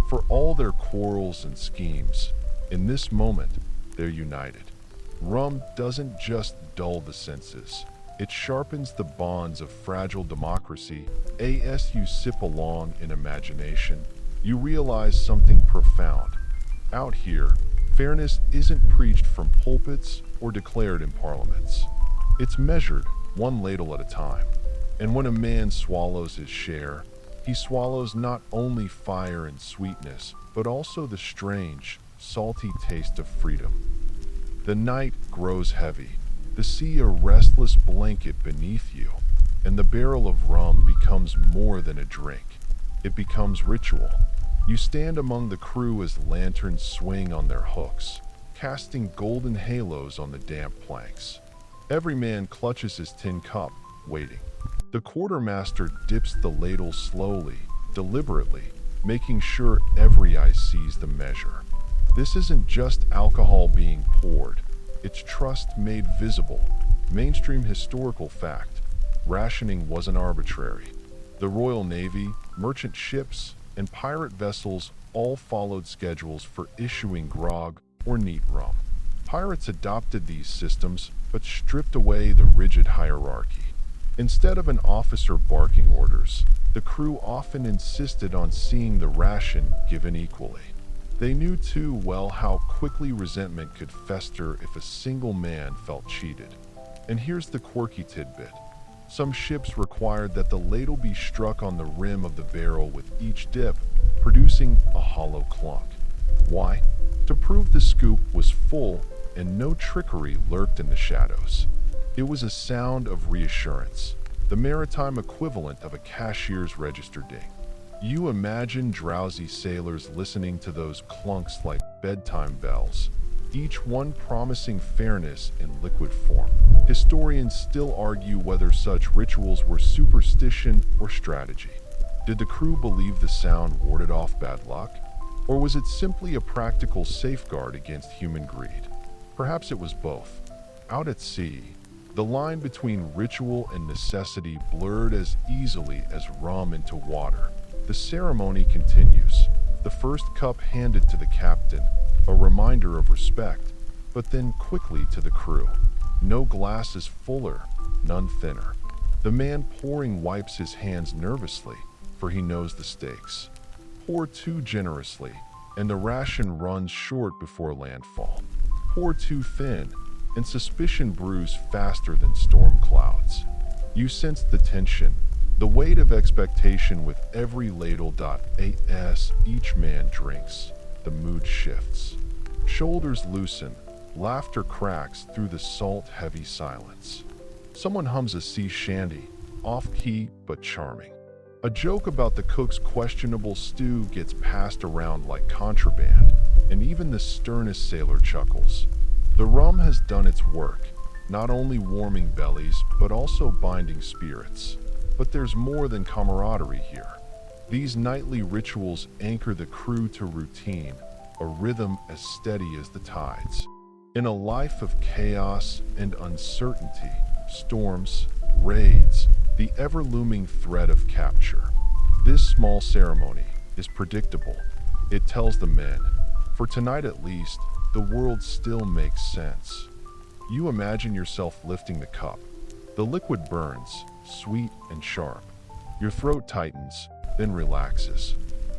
For all their quarrels and schemes, in this moment, they're united. Rum doesn't just dull the senses. It sharpens the bonds of fragile democracy. As you sip along in imagination, you realize something profound. Out here, fairness isn't preached from pulpits or declared in parliaments. It's measured, one ladle at a time. And when a man swallows his share, he swallows not only fire and sweetness, but also the strange, salty taste of freedom. The night grows heavy, the sea a restless blanket beneath you, and the barrel of rum becomes more than a drink. It becomes ritual. You stand among the crew as lanterns swing on their hooks, casting golden halos on the damp planks. Every man clutches his tin cup, waiting. The quartermaster dips the ladle slowly, deliberately, making sure every eye sees the measure. This isn't just alcohol being poured, it's trust made visible. Mainstream historical fact. Rationing wasn't arbitrary. The Royal Navy, merchant ships, and pirate vessels all followed schedules for issuing grog or neat rum. Pirates adopted these systems, but stripped away the rigid hierarchy. Instead of an officer barking orders, the crew often insisted on seeing the ration given equally. They knew too well how quickly resentment could fester if a single man felt cheated. And here's the quirky tidbit. Some ships required that the ladle be struck on the rim of the barrel with each dip, producing a hollow clunk. Why? To prove the scoop was full and no trickery lurked in the shadows. It was a sound of reassurance, the maritime equivalent of a cashier's register ding. You imagine drowsy sailors listening to those clunks like bedtime bells, each one promising fairness in liquid form. Historians still argue whether such rituals were superstition or strategy. Did the crew believe the sound warded off bad luck? Or was it simply a practical safeguard against human greed? Perhaps it was both. Out at sea, the line between ritual and necessity blurred as easily as rum into water. The ceremony continues, the first cup handed to the captain, a reminder of respect, but then quickly to the crew. No glass is fuller, none thinner. The man pouring wipes his hands nervously, for he knows the stakes. Pour too generously, and the ration runs short before landfall. Pour too thin, and suspicion brews faster than storm clouds. You sense the tension, the weight of expectation with every ladle. As each man drinks, the mood shifts. Shoulders loosen, laughter cracks through the salt-heavy silence. Someone hums a sea shanty, off-key but charming. A joke about the cook's questionable stew gets passed around like contraband, and even the sternest sailor chuckles. The rum has done its work, not only warming bellies, but also binding spirits. But there's more than camaraderie here. These nightly rituals anchor the crew to routine, a rhythm as steady as the tides. In a life of chaos and uncertainty, storms, raids, the ever-looming threat of capture. This small ceremony is predictable. It tells the men, for tonight at least, the world still makes sense. You imagine yourself lifting the cup. The liquid burns, sweet and sharp. Your throat tightens, then relaxes.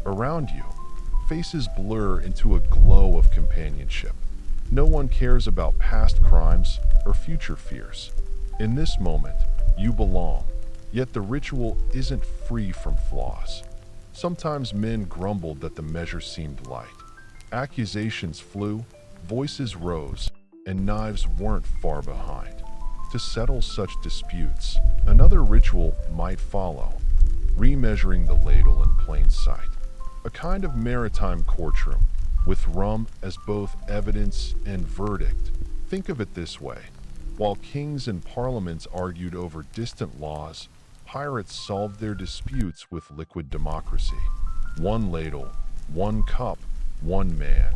Around you, faces blur into a glow of companionship. No one cares about past crimes or future fears. In this moment, you belong. Yet the ritual isn't free from flaws. Sometimes men grumbled that the measure seemed light. Accusations flew, voices rose, and knives weren't far behind. To settle such disputes, another ritual might follow, remeasuring the ladle in plain sight. A kind of maritime courtroom, with rum as both evidence and verdict. Think of it this way. While kings and parliaments argued over distant laws, pirates solved their disputes with liquid democracy. One ladle, one cup, one man,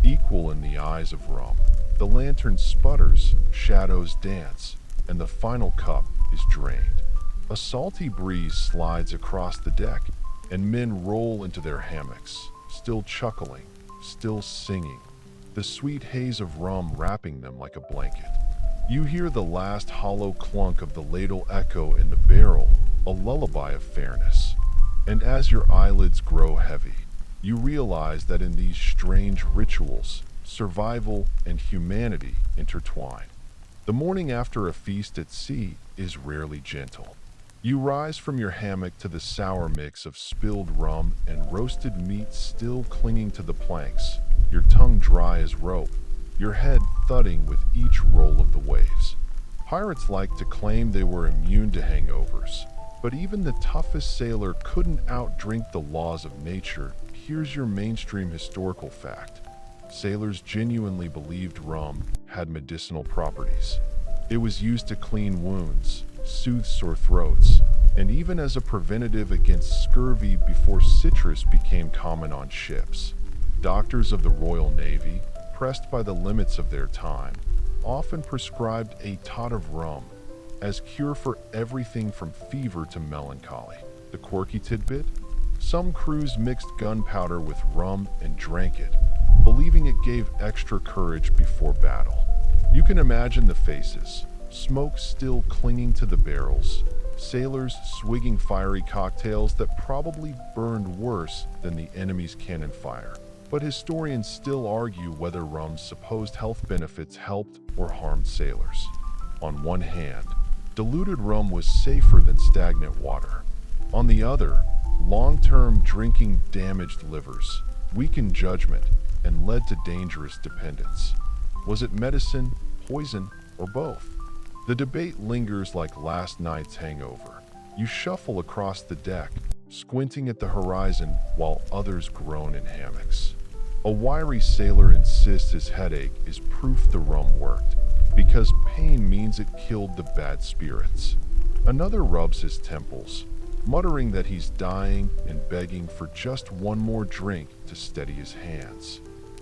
equal in the eyes of rum. The lantern sputters, shadows dance, and the final cup is drained. A salty breeze slides across the deck, and men roll into their hammocks, still chuckling, still singing, the sweet haze of rum wrapping them like a blanket. You hear the last hollow clunk of the ladle echo in the barrel, a lullaby of fairness. And as your eyelids grow heavy, you realize that in these strange rituals, survival and humanity intertwine. The morning after a feast at sea is rarely gentle. You rise from your hammock to the sour mix of spilled rum and roasted meat still clinging to the planks, your tongue dry as rope, your head thudding with each roll of the waves. Pirates like to claim they were immune to hangovers, but even the toughest sailor couldn't outdrink the laws of nature. Here's your mainstream historical fact. Sailors genuinely believed rum had medicinal properties. It was used to clean wounds, soothe sore throats, and even as a preventative against scurvy before citrus became common on ships. Doctors of the Royal Navy, pressed by the limits of their time, often prescribed a tot of rum as cure for everything from fever to melancholy. The quirky tidbit? Some crews mixed gunpowder with rum and drank it, believing it gave extra courage before battle. You can imagine the faces, smoke still clinging to the barrels, sailors swigging fiery cocktails that probably burned worse than the enemy's cannon fire. But historians still argue whether rum's supposed health benefits helped or harmed sailors. On one hand, diluted rum was safer than stagnant water. On the other, long-term drinking damaged livers, weakened judgment, and led to dangerous dependence. Was it medicine, poison, or both? The debate lingers like last night's hangover. You shuffle across the deck, squinting at the horizon while others groan in hammocks. A wiry sailor insists his headache is proof the rum worked, because pain means it killed the bad spirits. Another rubs his temples, muttering that he's dying and begging for just one more drink to steady his hands.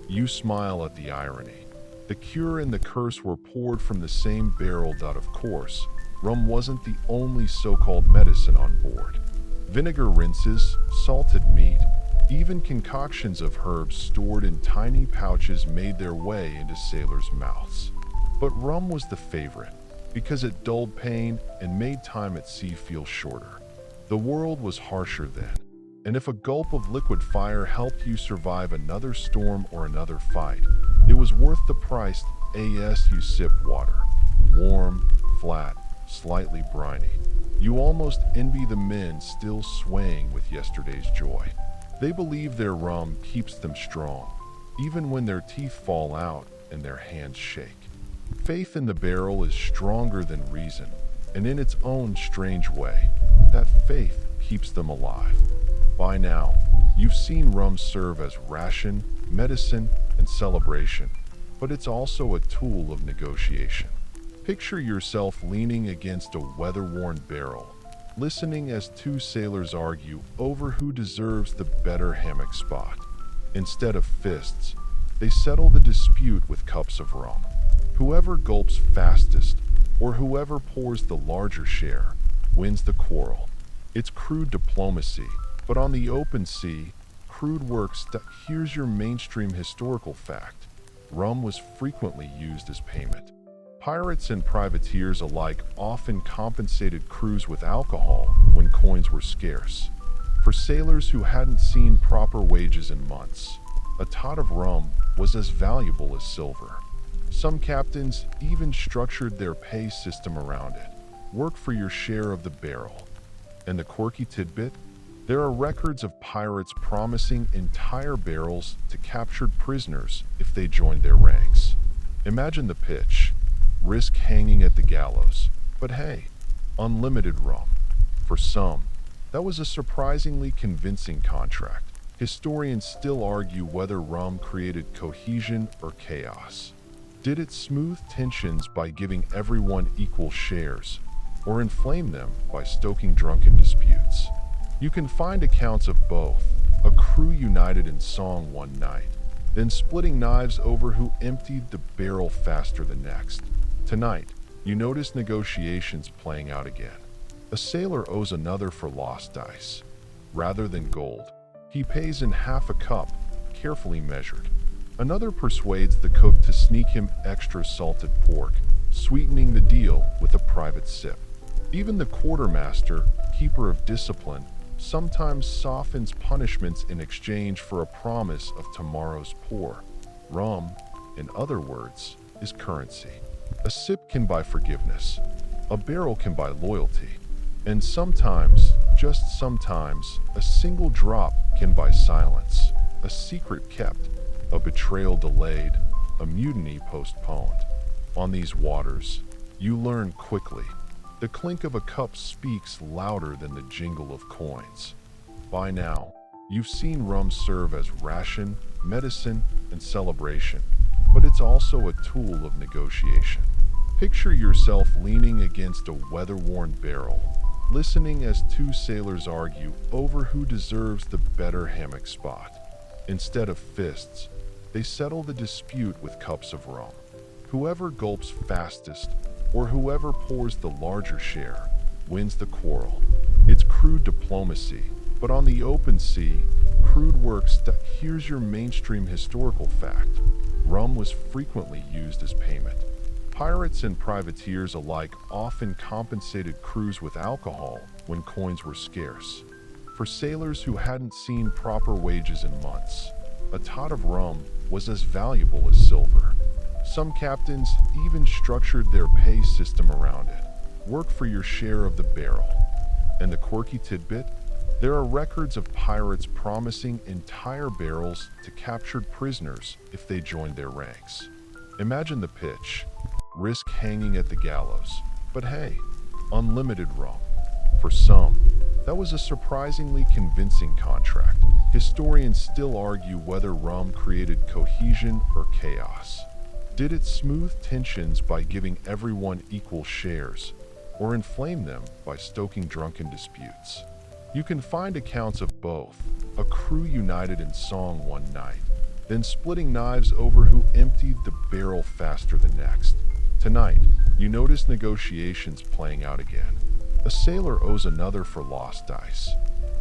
You smile at the irony. The cure and the curse were poured from the same barrel. Of course, rum wasn't the only so-called medicine on board. Vinegar rinses, salted meat, even concoctions of herbs stored in tiny pouches made their way into sailors' mouths. But rum was the favorite, because it dulled pain and made time at sea feel shorter. The world was harsher then, and if a gulp of liquid fire helped you survive another storm or another fight, it was worth the price. As you sip water, warm, flat, slightly briny, you almost envy the men still swaying with yesterday's joy. They believe their rum keeps them strong, even when their teeth fall out and their hands shake. Faith in the barrel is stronger than reason, and in its own strange way, that faith keeps them alive. By now, you've seen rum serve as ration, medicine, and celebration, but it's also a tool of negotiation. Picture yourself leaning against a weather-worn barrel, listening as two sailors argue over who deserves the better hammock spot. Instead of fists, they settle the dispute with cups of rum. Whoever gulps fastest, or whoever pours the larger share, wins the quarrel. It's crude diplomacy, but on the open sea, crude works. Here's your mainstream historical fact. Rum was frequently used as payment. Pirates and privateers alike often compensated crews with alcohol when coins were scarce. For sailors who hadn't seen proper wages in months, a tot of rum was as valuable as silver. Some captains even structured their pay system around it. Work for your share of the barrel. And the quirky tidbit? There are records of pirates promising entire barrels to captured prisoners if they joined their ranks. Imagine the pitch. Risk hanging at the gallows. But hey, unlimited rum. For some, that was a surprisingly convincing contract. Historians still argue whether rum created cohesion or chaos. Did it smooth tensions by giving everyone equal shares, or inflame them by stoking drunken disputes? You can find accounts of both, a crew united in song one night, then splitting knives over who emptied the barrel faster the next. Tonight, you notice negotiations playing out again. A sailor owes another for lost ice. Rather than gold, he pays in half a cup, carefully measured. Another persuades the cook to sneak him extra salted pork, sweetening the deal with a private sip. Even the quartermaster, keeper of discipline, sometimes softens punishments in exchange for a promise of tomorrow's pour. Rum, in other words, is currency. A sip can buy forgiveness. A barrel can buy loyalty. And sometimes, just sometimes, a single drop can buy silence. A secret kept, a betrayal delayed, a mutiny postponed. On these waters, you learn quickly. The clink of a cup speaks louder than the jingle of coins. By now, you've seen rum serve as ration, medicine, and celebration, but it's also a tool of negotiation. Picture yourself leaning against a weather-worn barrel, listening as two sailors argue over who deserves the better hammock spot. Instead of fists, they settle the dispute with cups of rum. Whoever gulps fastest, or whoever pours the larger share, wins the quarrel. It's crude diplomacy, But on the open sea, crude works that here's your mainstream historical fact. Rum was frequently used as payment. Pirates and privateers alike often compensated crews with alcohol when coins were scarce. For sailors who hadn't seen proper wages in months, a tot of rum was as valuable as silver. Some captains even structured their pay system around it. Work for your share of the barrel. And the quirky tidbit? There are records of pirates promising entire barrels to captured prisoners if they joined their ranks. Imagine the pitch. Risk hanging at the gallows. But hey, unlimited rum. For some, that was a surprisingly convincing contract. Historians still argue whether rum created cohesion or chaos. Did it smooth tensions by giving everyone equal shares, or inflame them by stoking drunken disputes? You can find accounts of both, a crew united in song one night, then splitting knives over who emptied the barrel faster than next. Tonight, you notice negotiations playing out again. A sailor owes another for lost ice.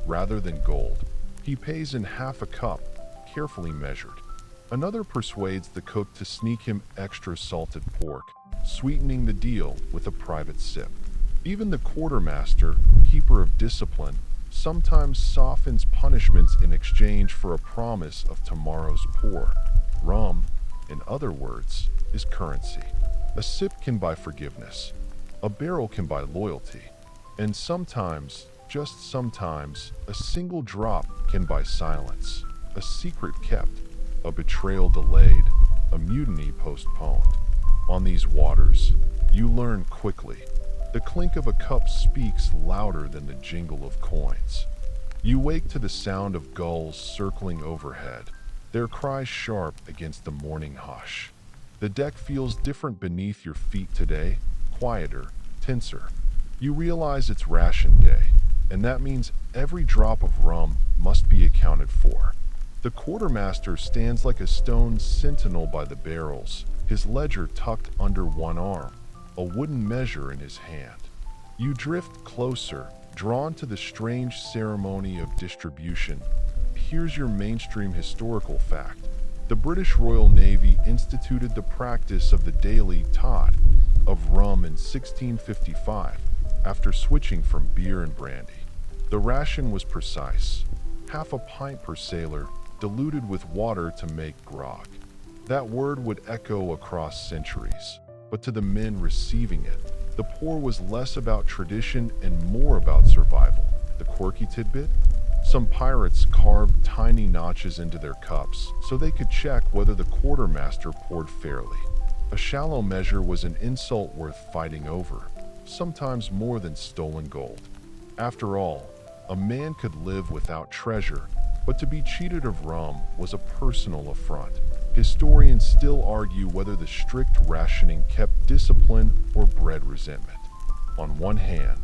Rather than gold, he pays in half a cup, carefully measured. Another persuades the cook to sneak him extra salted pork, sweetening the deal with a private sip. Even the quartermaster, keeper of discipline, sometimes softens punishments in exchange for a promise of tomorrow's pour. Rum, in other words, is currency. A sip can buy forgiveness. A barrel can buy loyalty. And sometimes, just sometimes, a single drop can buy silence. A secret kept. A betrayal delayed. A mutiny postponed. On these waters, you learn quickly. The clink of a cup speaks louder than the jingle of coins. You wake to the sound of gulls circling overhead, their cries sharp against the morning hush. The deck feels different beneath your feet today, quieter, tenser. You realize it's ration day, and that means every drop of rum must be accounted for. The quartermaster stands like a stone sentinel by the barrels, his ledger tucked under one arm, a wooden measure in his hand. You drift closer, drawn to the strange ceremony of distribution. Here's your mainstream historical fact. The British Royal Navy instituted the practice of the daily tot of rum in 1655, after switching from beer and brandy. The ration was precise, half a pint per sailor, diluted with water to make grog. That word would echo across centuries. But to the men receiving it, the pour was less about tradition and more about survival. The quirky tidbit? Some pirates carved tiny notches into their cups so they could check whether the quartermaster poured fairly. A shallow measure was an insult worth fighting over, sometimes more than stolen gold. After all, a man could live without treasure, but to be cheated of rum was a personal affront. Historians still argue whether the strict rationing kept discipline or bred resentment. On one hand,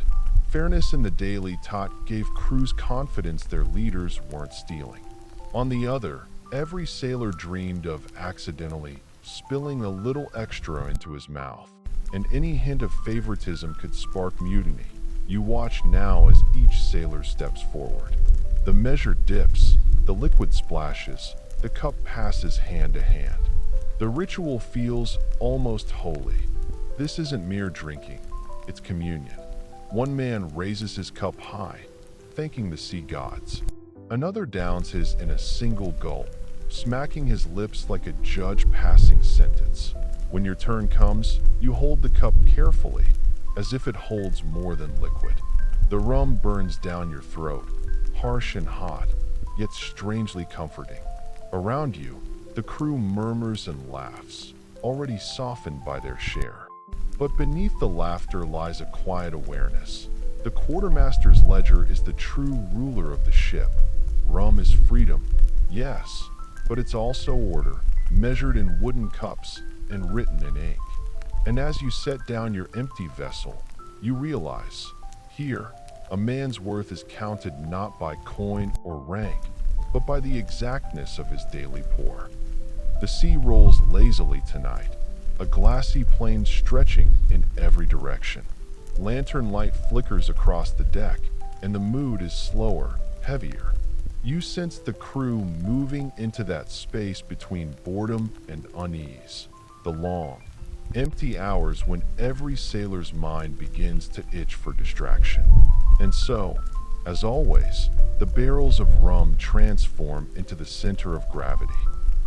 fairness in the daily tot gave crews confidence their leaders weren't stealing. On the other, every sailor dreamed of accidentally spilling a little extra into his mouth, and any hint of favoritism could spark mutiny. You watch now as each sailor steps forward. The measure dips, the liquid splashes, the cup passes hand to hand. The ritual feels almost holy. This isn't mere drinking, it's communion. One man raises his cup high, thanking the sea gods. Another downs his in a single gulp, smacking his lips like a judge passing sentence. When your turn comes, you hold the cup carefully, as if it holds more than liquid. The rum burns down your throat, harsh and hot, yet strangely comforting. Around you, the crew murmurs and laughs, already softened by their share. But beneath the laughter lies a quiet awareness. The quartermaster's ledger is the true ruler of the ship. Rum is freedom, yes, but it's also order, measured in wooden cups and written in ink. And as you set down your empty vessel, you realize, here, a man's worth is counted not by coin or rank, but by the exactness of his daily pour. The sea rolls lazily tonight, a glassy plain stretching in every direction. Lantern light flickers across the deck, and the mood is slower, heavier. You sense the crew moving into that space between boredom and unease. The long, empty hours when every sailor's mind begins to itch for distraction. And so, as always, the barrels of rum transform into the center of gravity.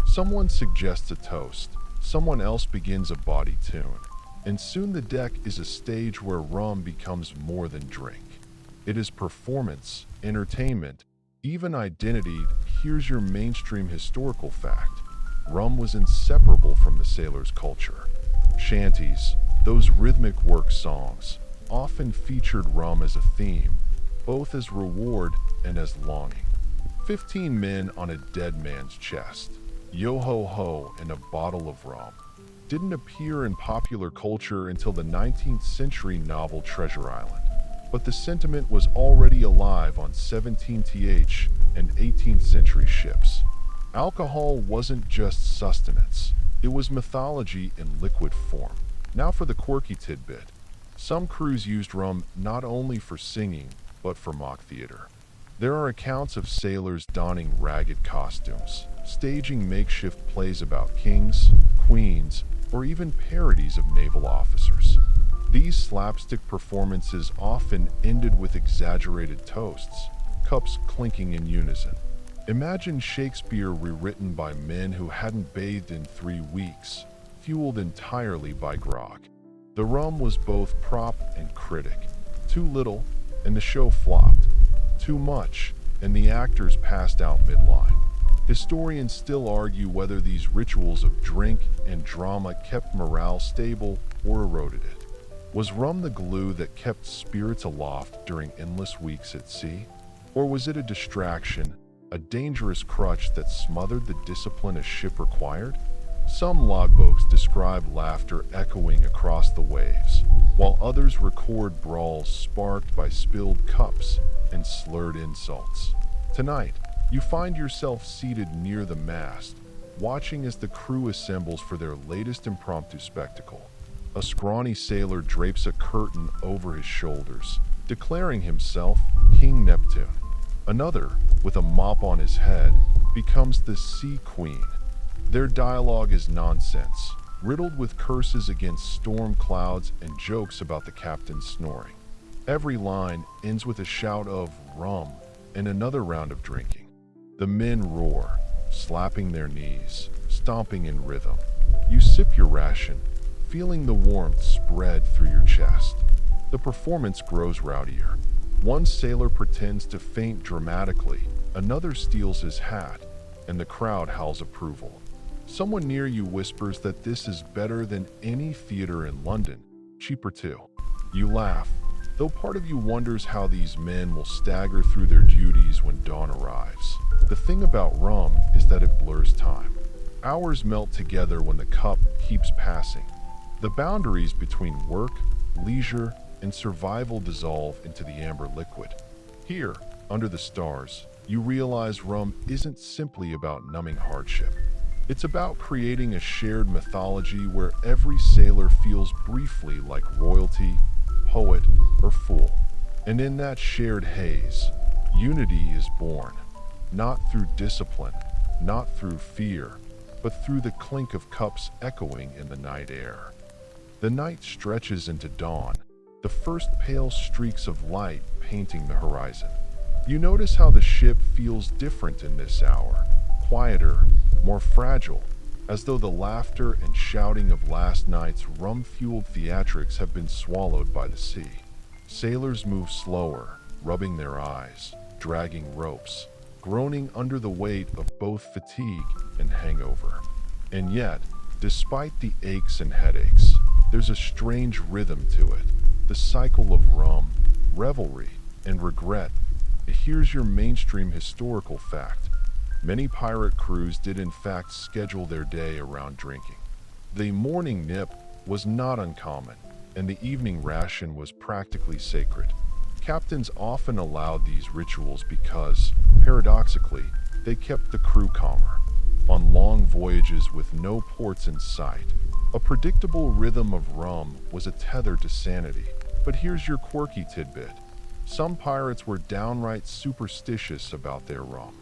Someone suggests a toast, someone else begins a bawdy tune, and soon the deck is a stage where rum becomes more than drink. It is performance, entertainment, even identity. Here's your mainstream historical fact. Rum was inseparable from the sailor's culture. Shanties, those rhythmic work songs, often featured rum as a theme, both as reward and as longing. 15 men on a dead man's chest, yo-ho-ho and a bottle of rum, didn't appear in popular culture until the 19th century novel Treasure Island. But the sentiment was already alive on 17th and 18th century ships. Alcohol wasn't just sustenance, it was mythology in liquid form. Now for the quirky tidbit. Some crews used rum not only for singing, but for mock theater. There are accounts of sailors donning ragged costumes, staging makeshift plays about kings, queens, or even parodies of naval officers. These slapstick performances often ended with exaggerated toasts, cups clinking in unison. Imagine Shakespeare rewritten by men who hadn't bathed in 3 weeks, fueled entirely by grog. The rum was both prop and critic. Too little, and the show flopped. Too much, and the actors passed out midline. Historians still argue whether these rituals of drink and drama kept morale stable or eroded it. Was rum the glue that kept spirits aloft during endless weeks at sea? Or was it a distraction, a dangerous crutch that smothered the discipline a ship required? Some logbooks describe laughter echoing across the waves, while others record brawls sparked by spilled cups and slurred insults. Tonight, you find yourself seated near the mast, watching as the crew assembles for their latest impromptu spectacle. A scrawny sailor drapes a curtain over his shoulders, declaring himself King Neptune. Another, with a mop on his head, becomes the Sea Queen. Their dialogue is nonsense, riddled with curses against storm clouds and jokes about the captain snoring. Every line ends with a shout of rum and another round of drinking. The men roar, slapping their knees, stomping in rhythm. You sip your ration, feeling the warmth spread through your chest. The performance grows rowdier. One sailor pretends to faint dramatically, another steals his hat, and the crowd howls approval. Someone near you whispers that this is better than any theater in London, cheaper too. You laugh, though part of you wonders how these men will stagger through their duties when dawn arrives. The thing about rum is that it blurs time. Hours melt together when the cup keeps passing. The boundaries between work, leisure, and survival dissolve into the amber liquid. Here, under the stars, you realize rum isn't simply about numbing hardship. It's about creating a shared mythology where every sailor feels briefly like royalty, poet, or fool. And in that shared haze, unity is born, not through discipline, not through fear, but through the clink of cups echoing in the night air. The night stretches into dawn, the first pale streaks of light painting the horizon. You notice how the ship feels different in this hour, quieter, more fragile, as though the laughter and shouting of last night's rum-fueled theatrics have been swallowed by the sea. Sailors move slower, rubbing their eyes, dragging ropes, groaning under the weight of both fatigue and hangover. And yet, despite the aches and headaches, there's a strange rhythm to it, the cycle of rum, revelry, and regret. Here's your mainstream historical fact. Many pirate crews did in fact schedule their day around drinking. The morning nip was not uncommon, and the evening ration was practically sacred. Captains often allowed these rituals because, paradoxically, they kept the crew calmer. On long voyages with no ports in sight, a predictable rhythm of rum was a tether to sanity. But here's your quirky tidbit. Some pirates were downright superstitious about their rum.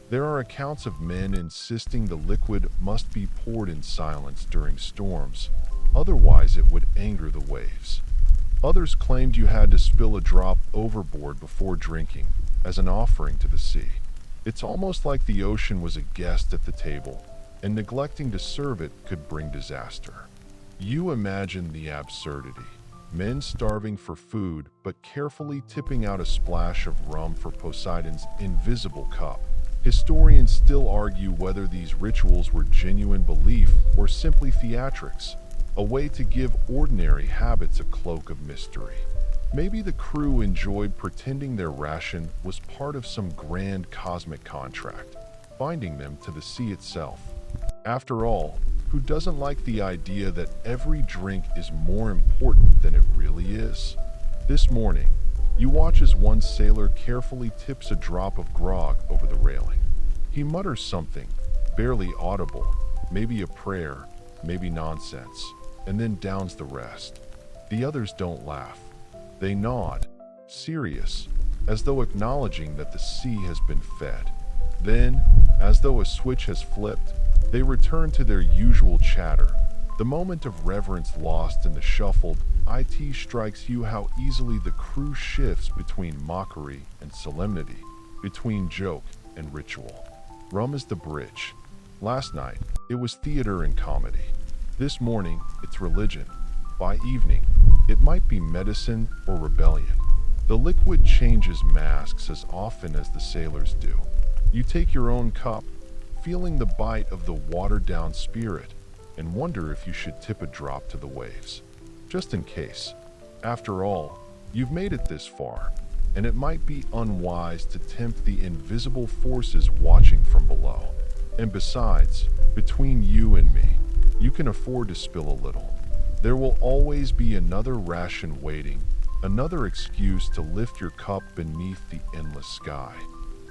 There are accounts of men insisting the liquid must be poured in silence during storms, otherwise it would anger the waves. Others claimed you had to spill a drop overboard before drinking, as an offering to the sea. It's almost like the ocean was a guest at the table, and neglecting to serve it could bring disaster. You imagine the absurdity. Men starving for food, but carefully tipping out a splash of rum for Poseidon's invisible cup. Historians still argue whether these rituals were genuine belief or simply theatrics, a way to give ordinary habits a cloak of mystery. Maybe the crew enjoyed pretending their ration was part of some grand cosmic contract, binding them to the sea itself. After all, who doesn't like the idea that every drink is more important than it really is? This morning, you watch as one sailor carefully tips a drop of grog over the railing. He mutters something, barely audible, maybe a prayer, maybe nonsense, and then downs the rest. The others don't laugh. They nod, serious, as though acknowledging that the sea has been fed. Then, as though a switch has flipped, they return to their usual chatter. The moment of reverence lost in the shuffled IT strikes you how easily the crew shifts between mockery and solemnity, between joke and ritual. Rum is the bridge. Last night, it was theater and comedy. This morning, it's religion. By evening, it might be medicine or rebellion. The liquid changes masks as often as the sailors do. You take your own cup, feeling the bite of the watered-down spirit, and wonder if you should tip a drop to the waves, just in case. After all, you've made it this far, and it might be unwise to tempt the invisible forces watching from below. And besides, between you and me, you can afford to spill a little. There will always be another ration waiting, another excuse to lift your cup beneath the endless sky.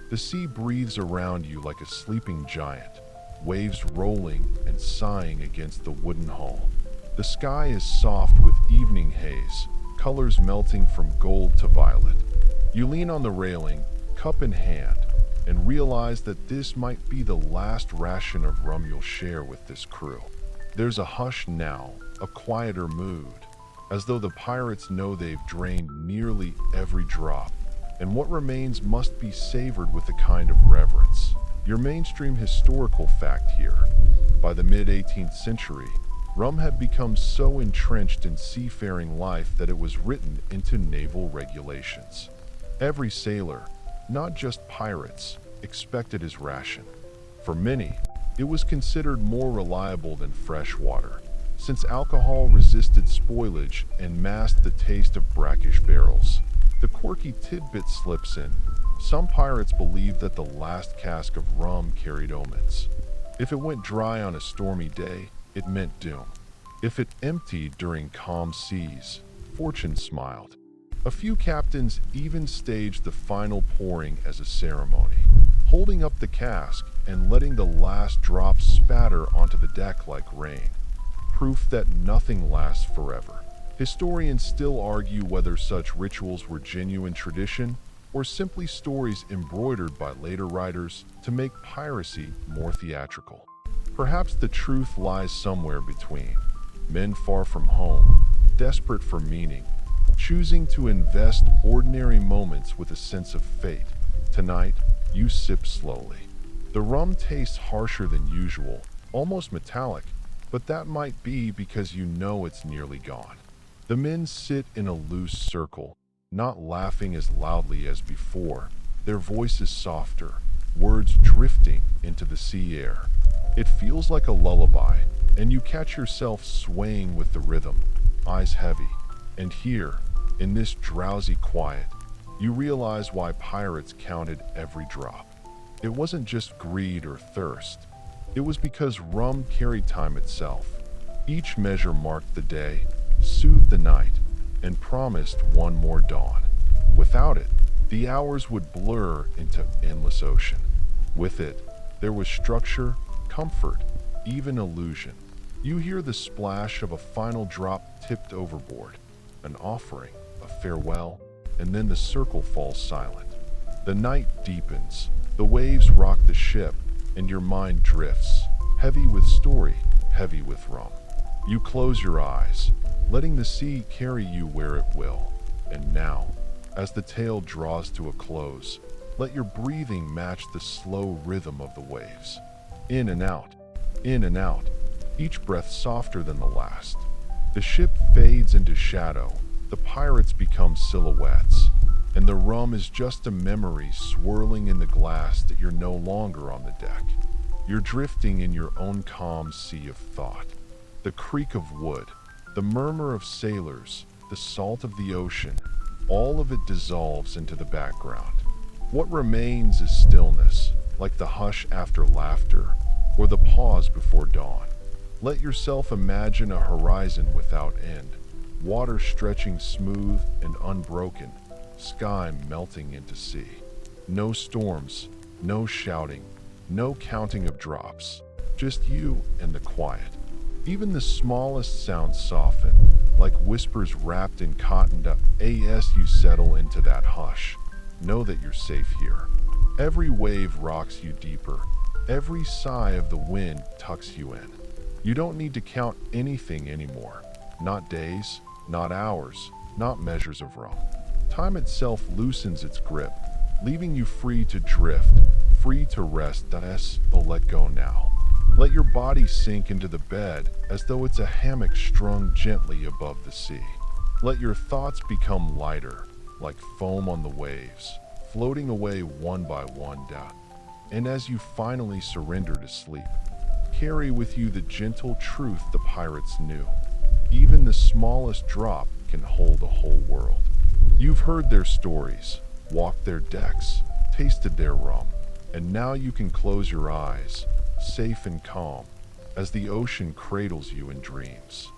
The sea breathes around you like a sleeping giant, waves rolling and sighing against the wooden hull. The sky is soft with evening haze, colors melting from gold to violet. You lean on the railing, cup in hand, and realize that this might be the last ration of rum you'll share with this crew. There's a hush now, a quieter mood, as though the pirates know they've drained nearly every drop, and what remains must be savored with a kind of reverence. Your mainstream historical fact here. By the mid-18th century, rum had become so entrenched in seafaring life that it was written into naval regulations. Every sailor, not just pirates, expected his ration. For many, it was considered more reliable than fresh water, since alcohol resisted spoilage and masked the taste of brackish barrels. The quirky tidbit slips in. Some pirates believed that the last cask of rum carried omens. If it went dry on a stormy day, it meant doom. If it emptied during calm seas, fortune smiled. A few captains even staged the final pouring as a ceremony, holding up the cask and letting the last drop spatter onto the deck like rain. Proof that nothing lasts forever. Historians still argue whether such rituals were genuine tradition or simply stories embroidered by later writers to make piracy more theatrical. Perhaps the truth lies somewhere between. Men far from home, desperate for meaning, choosing to invest ordinary moments with a sense of fate. Tonight, you sip slowly. The rum tastes harsher than usual, almost metallic, but that might be because you know it's nearly gone. The men sit in a loose circle, not laughing as loudly as before, their voices softer, words drifting into the sea air. It feels like a lullaby, and you catch yourself swaying with the rhythm, eyes heavy. And here, in this drowsy quiet, you realize why pirates counted every drop. It wasn't just greed or thirst. It was because rum carried time itself. Each measure marked the day, soothed the night, and promised one more dawn. Without it, the hours would blur into endless ocean. With it, there was structure, comfort, even illusion. You hear the splash of a final drop tipped overboard, an offering, a farewell, and then the circle falls silent. The night deepens, the waves rock the ship, and your mind drifts, heavy with story, heavy with rum. You close your eyes, letting the sea carry you where it will. And now, as the tale draws to a close, let your breathing match the slow rhythm of the waves. In and out, each breath softer than the last. The ship fades into shadow, the pirates become silhouettes, and the rum is just a memory swirling in the glass that you're no longer on the deck. You're drifting in your own calm sea of thought. The creak of wood, the murmur of sailors, the salt of the ocean, all of it dissolves into the background. What remains is stillness, like the hush after laughter, or the pause before dawn. Let yourself imagine a horizon without end, water stretching smooth and unbroken, sky melting into sea. No storms, no shouting, no counting of drops, just you and the quiet. Even the smallest sounds soften, like whispers wrapped in cotton. As you settle into that hush, know that you're safe here. Every wave rocks you deeper. Every sigh of the wind tucks you in. You don't need to count anything anymore. Not days, not hours, not measures of rum. Time itself loosens its grip, leaving you free to drift, free to rest. Let go now. Let your body sink into the bed as though it's a hammock strung gently above the sea. Let your thoughts become lighter, like foam on the waves, floating away one by one. And as you finally surrender to sleep, carry with you the gentle truth the pirates knew. Even the smallest drop can hold a whole world. You've heard their stories, walked their decks, tasted their rum, and now you can close your eyes, safe and calm, as the ocean cradles you in dreams.